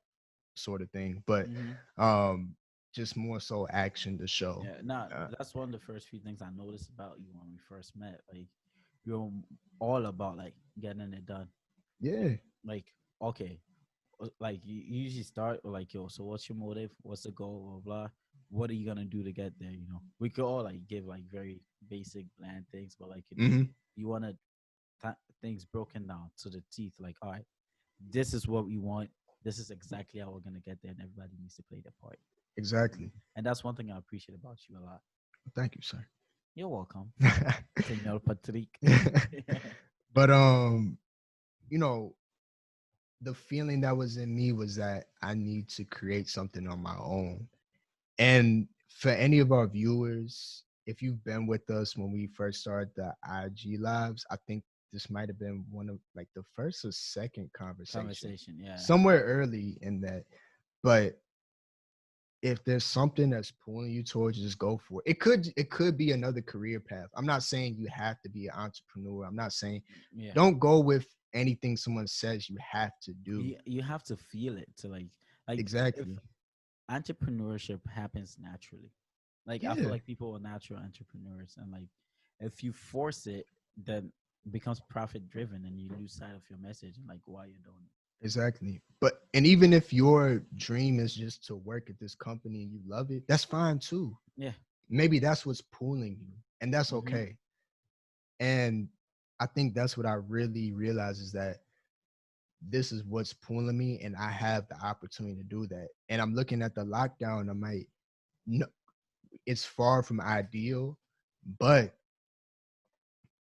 sort of thing, but Mm-hmm. um just more so action to show. Yeah. Nah, Uh, that's one of the first few things I noticed about you when we first met. Like, you're all about like getting it done. yeah, Like, okay, like you usually start with like, yo, so what's your motive, what's the goal, blah blah, what are you gonna do to get there? We could all like give like very basic bland things, but like, hmm, you want to things broken down to the teeth, like, all right, this is what we want, this is exactly how we're gonna get there, and everybody needs to play their part. exactly. And that's one thing I appreciate about you a lot. Thank you, sir. You're welcome, Senor Patrick. But you know, the feeling that was in me was that I need to create something on my own. And for any of our viewers, if you've been with us when we first started the IG lives, I think this might have been one of like the first or second conversation, Conversation, yeah. somewhere early in that. But if there's something that's pulling you towards, just go for it. It could be another career path. I'm not saying you have to be an entrepreneur. I'm not saying Yeah. don't go with anything someone says you have to do. You have to feel it to like if Exactly. entrepreneurship happens naturally. Like, I feel Yeah, like people are natural entrepreneurs, and like if you force it, then it becomes profit driven, and you lose sight of your message and like why you're doing exactly. But and even if your dream is just to work at this company and you love it, that's fine too. it. Yeah. Maybe that's what's pulling you, and that's Mm-hmm. okay. And I think that's what I really realize is that this is what's pulling me, and I have the opportunity to do that. And I'm looking at the lockdown. I'm like, no, it's far from ideal, but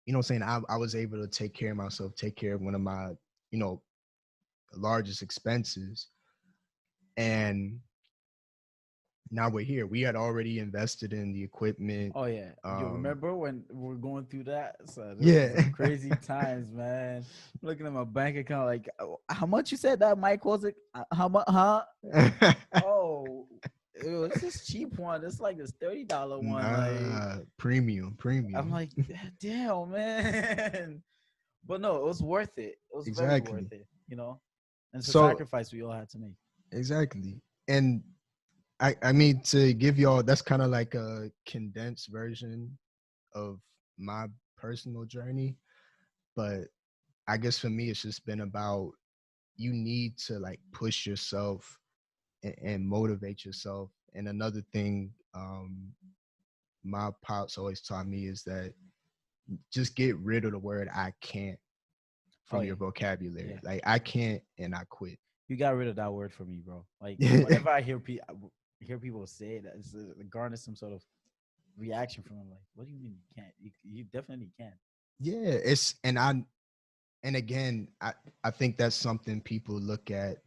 you know what I'm saying? I was able to take care of myself, take care of one of my, you know, largest expenses. And now we're here. We had already invested in the equipment. Oh yeah, you remember when we were going through that? So this was Yeah. some crazy times, man. Looking at my bank account, like, how much you said that Mike was it? How much? Huh? Oh, it's this cheap one. It's like this $30 one. Like, Nah, premium, I'm premium. like, damn, man. But no, it was worth it. It was very Exactly. worth it. You know, and it's a So sacrifice we all had to make. exactly. And I mean, to give y'all, that's kind of like a condensed version of my personal journey. But I guess for me, it's just been about, you need to like push yourself and motivate yourself. And another thing, my pops always taught me is that just get rid of the word I can't Oh from yeah, your vocabulary. yeah. Like I can't and I quit. You got rid of that word for me, bro. Like whenever I hear people say that, it garners some sort of reaction from them. Like, what do you mean you can't? You definitely can. Yeah, it's and again, I think that's something people look at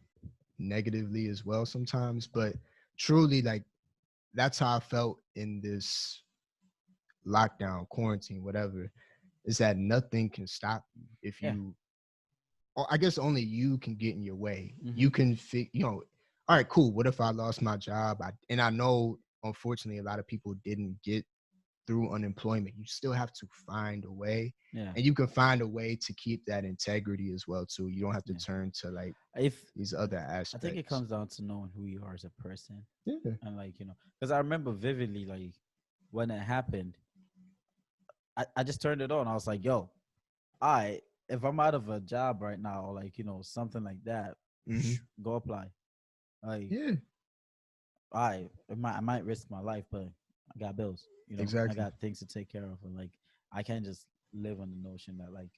negatively as well sometimes, but truly, like, that's how I felt in this lockdown, quarantine, whatever, is that nothing can stop you if Yeah. you, or I guess only you can get in your way. Mm-hmm. You can you know, all right, cool. What if I lost my job? And I know, unfortunately, a lot of people didn't get through unemployment. You still have to find a way, Yeah. and you can find a way to keep that integrity as well too. You don't have to Yeah. turn to like If these other I think it aspects. comes down to knowing who you are as a person, Yeah. and like because I remember vividly, like when it happened, I just turned it on. I was like, yo, I if I'm out of a job right now, or like something like that, Hmm. go apply. Like Yeah. I might risk my life, but I got bills. I Exactly. got things to take care of, and like I can't just live on the notion that like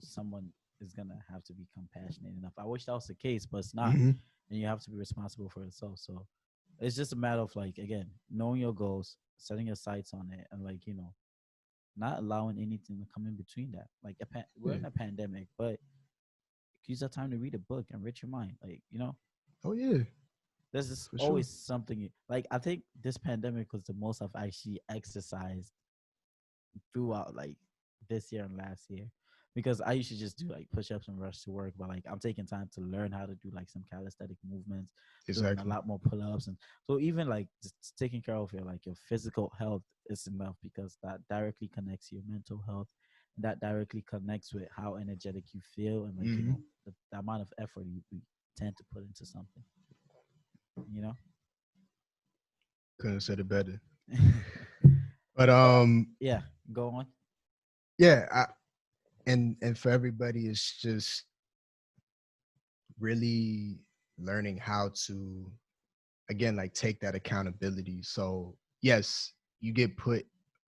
someone is gonna have to be compassionate enough. I wish that was the case, but it's not, Hmm. and you have to be responsible for yourself. So it's just a matter of like again knowing your goals, setting your sights on it, and like not allowing anything to come in between that. Like we're Yeah. in a pandemic, but use that time to read a book, enrich your mind. Like Oh yeah, there's just for sure. always something. Like I think this pandemic was the most I've actually exercised throughout like this year and last year, because I used to just do like push-ups and rush to work, but like I'm taking time to learn how to do like some calisthenic movements, doing a Exactly. lot more pull-ups, and so even like just taking care of your physical health is enough, because that directly connects to your mental health, and that directly connects with how energetic you feel, and like Hmm. the amount of effort you tend to put into something you know Couldn't have said it better. But but yeah, go on. yeah, and for everybody, it's just really learning how to, again, like, take that accountability. So yes, you get put,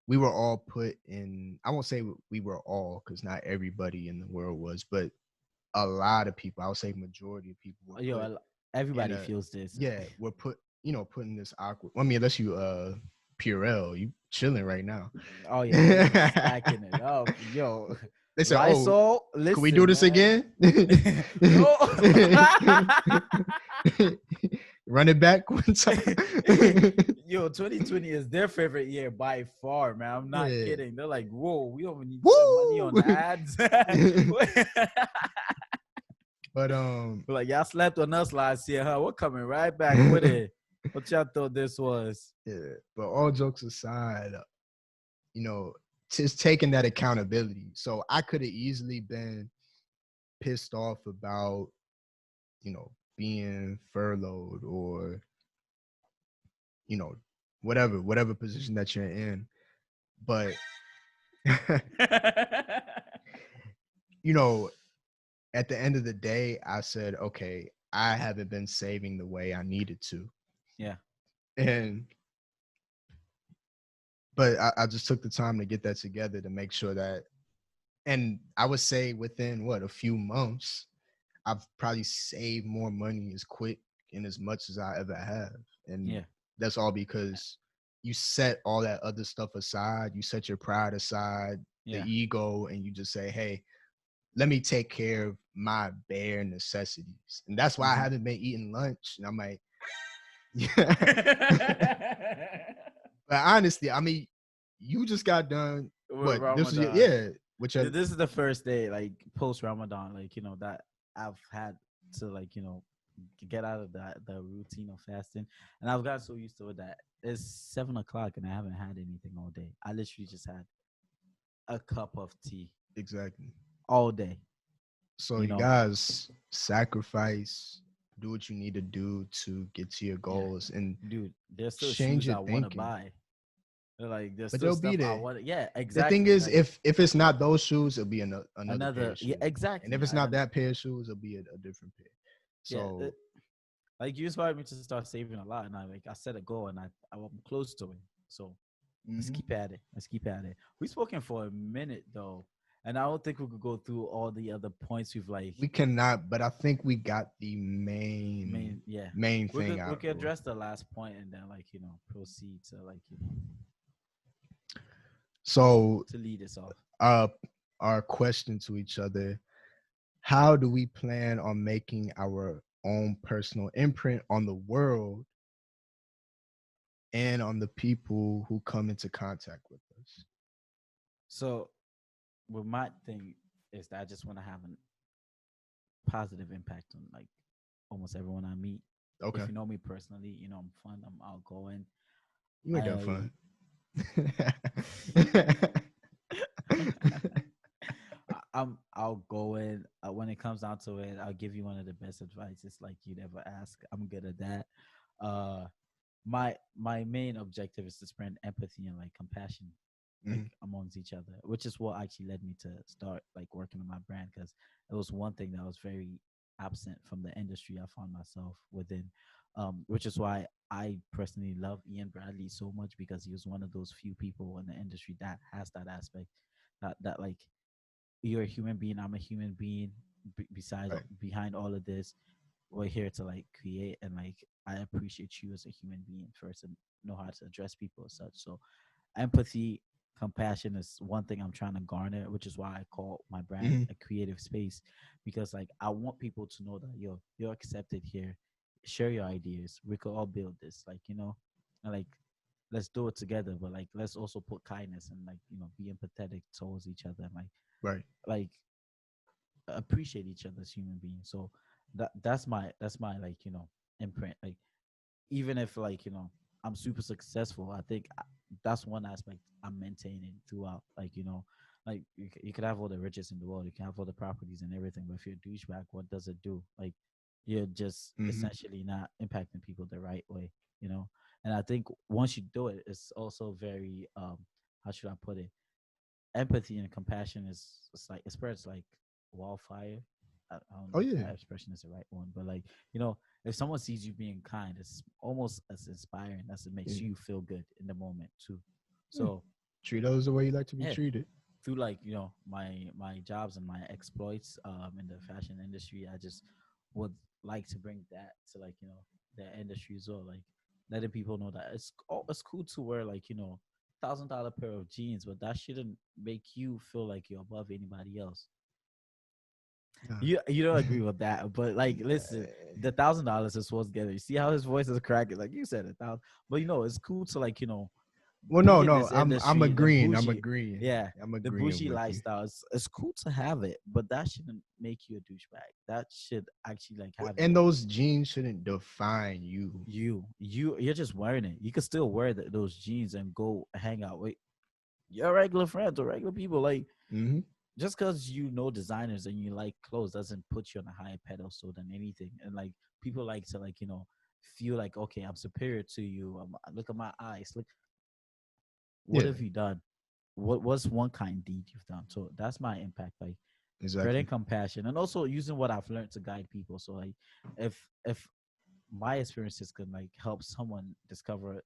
we were all put in, I won't say we were all, because not everybody in the world was, but a lot of people, I would say majority of people were Yo, put in everybody a, feels this. yeah, we're put, put in this awkward, I mean, unless you Purell, you chilling right now. Oh yeah, we just They stacking it up, yo. said, oh, Lysol, could we do listen, this man. again? Yo, Run it back one time. yo, 2020 is their favorite year by far, man. I'm not Yeah. kidding. They're like, whoa, we don't need to spend money Woo! on ads. But We're like, y'all slept on us last year, huh? We're coming right back with it. What y'all thought this was? yeah. But all jokes aside, you know, just taking that accountability. So I could have easily been pissed off about, being furloughed, or, you know, whatever position that you're in. But you know, at the end of the day, I said, okay, I haven't been saving the way I needed to. Yeah. And but I just took the time to get that together to make sure that, and I would say within what, a few months, I've probably saved more money as quick and as much as I ever have. And Yeah. that's all because you set all that other stuff aside. You set your pride aside, the Yeah. ego, and you just say, hey, let me take care of my bare necessities. And that's why I Hmm. haven't been eating lunch. And I'm like, yeah. But honestly, I mean, you just got done. With What this was? Ramadan. Yeah, which This is the first day, like post Ramadan, like that I've had to get out of the routine of fasting, and I've got so used to it that it's 7 o'clock and I haven't had anything all day. I literally just had a cup of tea exactly. all day. So You you know, guys sacrifice, do what you need to do to get to your yeah, goals, and dude. There's still change shoes your I want to thinking. buy. Like there's But still they'll be stuff I there. want. Yeah, The thing exactly. is, Like if it's not those shoes, it'll be another pair another, of yeah, shoes. And if exactly. it's not that pair of shoes, it'll be a different pair. Yeah, So like you inspired me to start saving a lot, and I set a goal, and I'm close to it. So let's mhm. keep at it. Let's keep at it. We've spoken for a minute though, and I don't think we could go through all the other points we've like We cannot, but I think we got the main main. Yeah, main thing we out of could the way. address the last point and then proceed to So to lead us off. uh our question to each other: how do we plan on making our own personal imprint on the world and on the people who come into contact with us? So, with my thing is that I just want to have a positive impact on like almost everyone I meet. If Okay. you know me personally, I'm fun, I'm outgoing. You ain't that I fun. I'm outgoing. When it comes down to it, I'll give you one of the best advices like you'd ever ask. I'm good at that. Uh, my main objective is to spread empathy and like compassion like Mhm. amongst each other, which is what actually led me to start like working on my brand because it was one thing that was very absent from the industry I found myself within. Which is why I personally love Ian Bradley so much because he was one of those few people in the industry that has that aspect that like you're a human being, I'm a human being. Besides, Right. behind all of this, we're here to like create and like I appreciate you as a human being first and know how to address people as such. So empathy, compassion is one thing I'm trying to garner, which is why I call my brand Mhm. a creative space because like I want people to know that you're accepted here. Share your ideas. We could all build this, and like let's do it together. But like let's also put kindness and like be empathetic towards each other and Right. like appreciate each other as human beings. So that's my imprint. Like even if I'm super successful, I think that's one aspect I'm maintaining throughout. Like like you could have all the riches in the world, you can have all the properties and everything, but if you're a douchebag, what does it do? Like you're just Mhm. essentially not impacting people the right way. You know, and I think once you do it, it's also very how should I put it? Empathy and compassion is it's like it spreads like wildfire. I don't Oh know if yeah. that expression is the right one, but like if someone sees you being kind, it's almost as inspiring as it makes Yeah. you feel good in the moment too. Yeah. So Treat others the way you like to be yeah, treated. through my jobs and my exploits in the fashion industry, I just would like to bring that to the industry as well. Like letting people know that it's cool to wear $1,000 pair of jeans, but that shouldn't make you feel like you're above anybody else. Nah. You don't agree with that, but like listen, the $1,000 is what's getting. You see how his voice is cracking, like you said, 1,000. But it's cool to Well, be no, in no. this I'm industry, the agreeing. I'm bougie, agreeing. yeah, I'm the agreeing bougie with you. lifestyle. It's cool to have it, but that shouldn't make you a douchebag. That should actually like have And those jeans shouldn't define you. you're just wearing it. You can still wear those jeans and go hang out with your regular friends or regular people. Like Hmm. just because you know designers and you like clothes doesn't put you on a higher pedestal than anything. And like people like to feel like okay, I'm superior to you. Look at my eyes. Look, what Yeah, have you done? What's one kind deed you've done? So that's my impact. Like spreading exactly. compassion and also using what I've learned to guide people. So like if my experiences could like help someone discover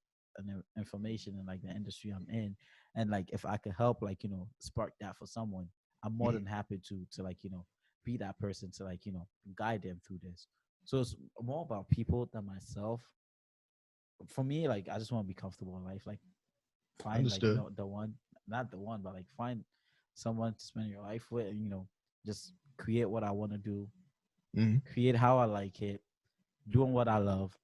information in like the industry I'm in, and like if I could help spark that for someone, I'm more Mhm. than happy to be that person to like guide them through this. So it's more about people than myself. For me, like I just want to be comfortable in life. Like find like Understood. the one, not the one, but like find someone to spend your life with, and just create what I want to do, Hmm. create how I like it, doing what I love,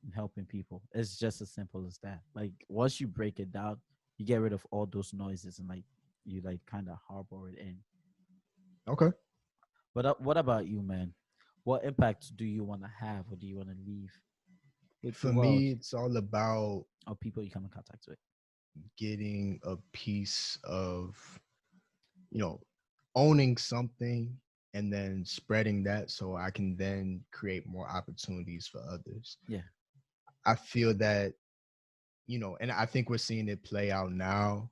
and helping people. It's just as simple as that. Like once you break it down, you get rid of all those noises and like you like kind of harbor it in. Okay. But what about you, man? What impact do you want to have, or do you want to leave with the For world me, it's all about or people you come in contact with? getting a piece of, you know, owning something and then spreading that so I can then create more opportunities for others. Yeah, I feel that, and I think we're seeing it play out now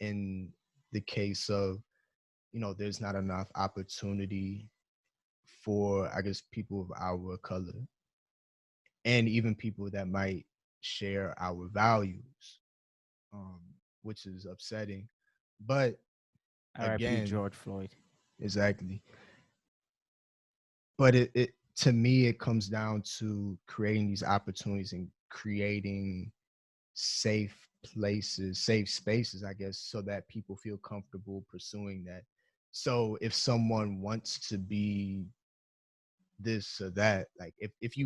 in the case of, there's not enough opportunity for, I guess, people of our color and even people that might share our values, um, which is upsetting. But R.I.P. again, George Floyd. exactly. But it to me, it comes down to creating these opportunities and creating safe places, safe spaces, I guess, so that people feel comfortable pursuing that. So if someone wants to be this or that, like if if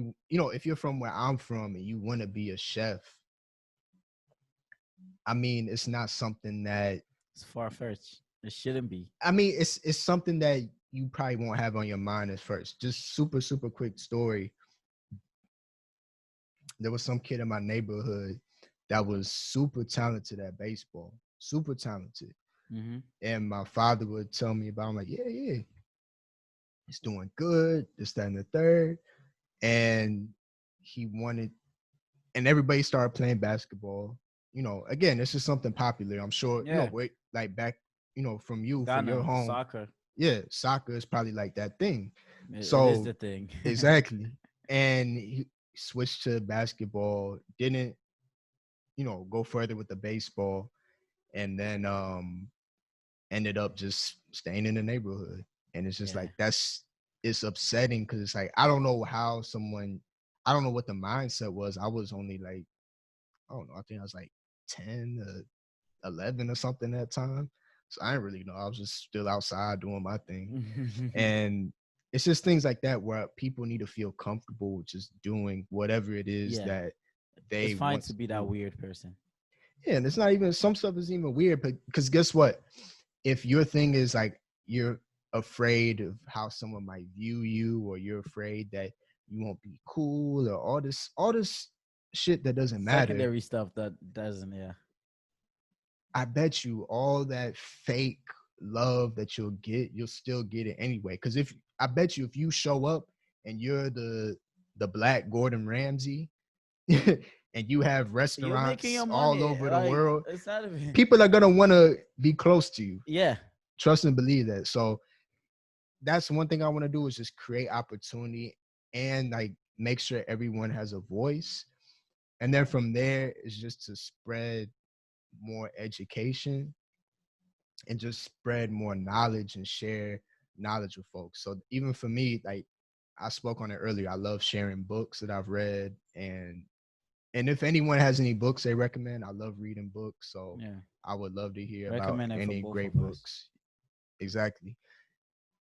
you're from where I'm from and you want to be a chef, I mean, it's not something that It's far fetched. It shouldn't be. I mean, it's something that you probably won't have on your mind at first. Just super quick story. There was some kid in my neighborhood that was super talented at baseball, super talented. Mm-hmm. And my father would tell me about, I'm like, yeah, he's doing good, this, that, and the third. And he wanted, and everybody started playing basketball. Again, this is something popular. I'm sure, Yeah, wait, like back, from you for your Ghana home. soccer. Yeah, soccer is probably like that thing. It is So the thing. exactly. And he switched to basketball, didn't, go further with the baseball, and then ended up just staying in the neighborhood. And it's just Yeah, like it's upsetting because it's like I don't know how someone I don't know what the mindset was. I was only like, I don't know, I think I was like 10 or 11 or something at that time. So I didn't really know. I was just still outside doing my thing. And it's just things like that where people need to feel comfortable just doing whatever it is yeah. that It's they fine want to to be that do. weird person. Yeah, and it's not even some stuff is even weird, but because guess what? If your thing is like you're afraid of how someone might view you, or you're afraid that you won't be cool, or all this shit that doesn't matter, Secondary stuff that doesn't. Yeah, I bet you all that fake love that you'll still get it anyway. Because if I bet you if you show up and you're the black Gordon Ramsay, and you have you're making restaurants your all money. over the Like world, it's not even. people are gonna want to be close to you. Yeah, Trust and believe that. So that's one thing I want to do is just create opportunity and like make sure everyone has a voice. And then from there is just to spread more education and just spread more knowledge and share knowledge with folks. So even for me, like I spoke on it earlier, I love sharing books that I've read, and if anyone has any books they recommend, I love reading books. So yeah. I would love to hear about Recommend it for any both great of us. books. Exactly.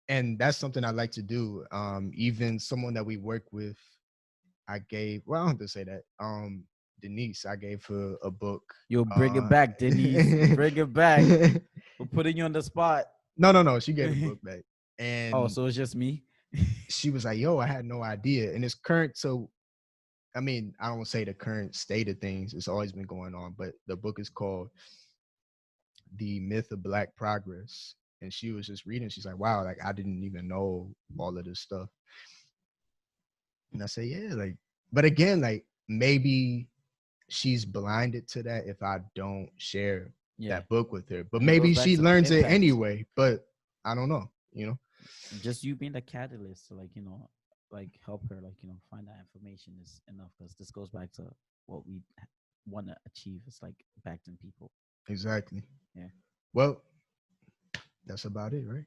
And that's something I like to do. Even someone that we work with, I gave, well, I don't have to say that. Denise, I gave her a book. You'll bring it Uh back, Denise. Bring it back. We're putting you on the spot. no, she gave the book back. Oh, And so it's just me? she was like, yo, I had no idea. And it's current. So, I mean, I don't want to say the current state of things. It's always been going on, but the book is called The Myth of Black Progress. And she was just reading. She's like, wow, like I didn't even know all of this stuff. And I say, yeah, like, but again, like maybe she's blinded to that if I don't share Yeah. that book with her. But And it goes maybe back she to learns it impact. anyway. But I don't know. Just you being the catalyst to like, like help her, like, find that information is enough, because this goes back to what we want to achieve. It's like impacting people. Exactly. Yeah. Well, that's about it, right?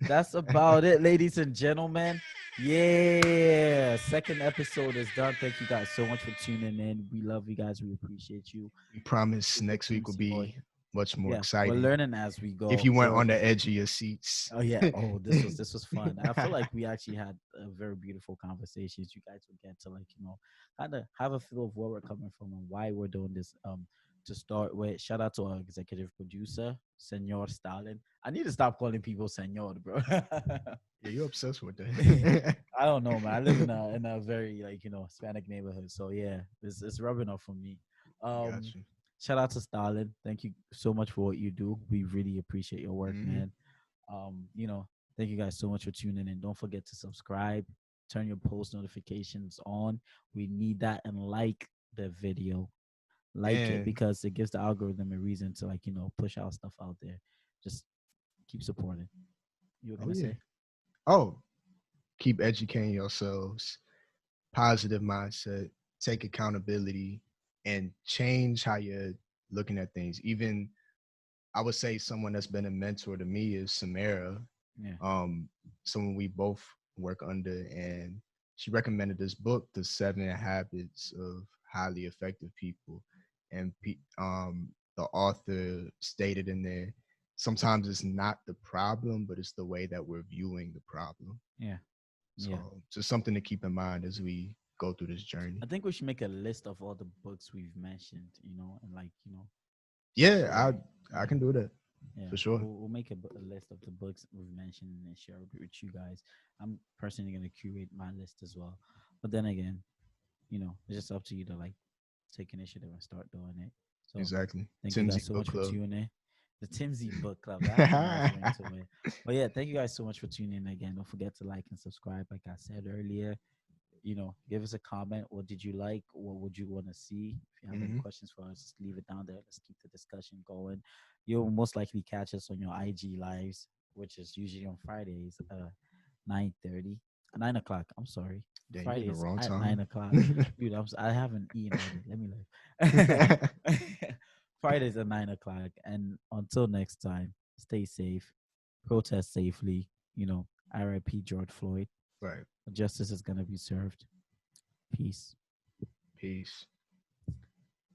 that's about it, ladies and gentlemen. Yeah, second episode is done. Thank you guys so much for tuning in. We love you guys. We appreciate you. We promise It's the next week will Tmsi boy. be much more Yeah, we're exciting. learning as we If go. you weren't We're on the edge of your seats. Oh yeah. Oh, this was fun. I feel like we actually had a very beautiful conversations. You guys will get to like kind of have a feel of where we're coming from and why we're doing this. To start with, shout out to our executive producer, Senor Stalin. I need to stop calling people Senor, bro. Yeah, you're obsessed with that. I don't know, man. I live in a very like Hispanic neighborhood, so yeah, it's rubbing off for me. Got Um, you. Shout out to Stalin. Thank you so much for what you do. We really appreciate your work, Hmm. man. You know, thank you guys so much for tuning in. Don't forget to subscribe, turn your post notifications on. We need that and like the video. Like it And because it gives the algorithm a reason to push our stuff out there. Just keep supporting. You were oh gonna yeah. say? Oh, keep educating yourselves. Positive mindset. Take accountability, and change how you're looking at things. Even I would say someone that's been a mentor to me is Samara, Yeah. um, someone we both work under, and she recommended this book, The Seven Habits of Highly Effective People, and the author stated in there, sometimes it's not the problem, but it's the way that we're viewing the problem. Yeah. Yeah. So just something to keep in mind as we go through this journey. I think we should make a list of all the books we've mentioned, and Yeah, share. I Yeah. can do that Yeah, for sure. we'll make a list of the books we've mentioned and share it with you guys. I'm personally gonna curate my list as well, but then again, it's just up to you to like take initiative and start doing it. So, Exactly. thank you guys Timsy so Book much for Club. tuning in. The Timsy Book Club that has a nice ring to it. But yeah, thank you guys so much for tuning in again. Don't forget to like and subscribe, like I said earlier. Give us a comment. What did you like? What would you want to see? If you have any Hmm. questions for us, just leave it down there. Let's keep the discussion going. You'll most likely catch us on your IG lives, which is usually on Fridays, 9:30, 9 o'clock. I'm sorry, Damn, you in the Fridays wrong at time. 9 o'clock. Dude, I haven't eaten all day. Let me live. Fridays at 9 o'clock, and until next time, stay safe, protest safely. R.I.P. George Floyd. Right. Justice is gonna be served. Peace. Peace.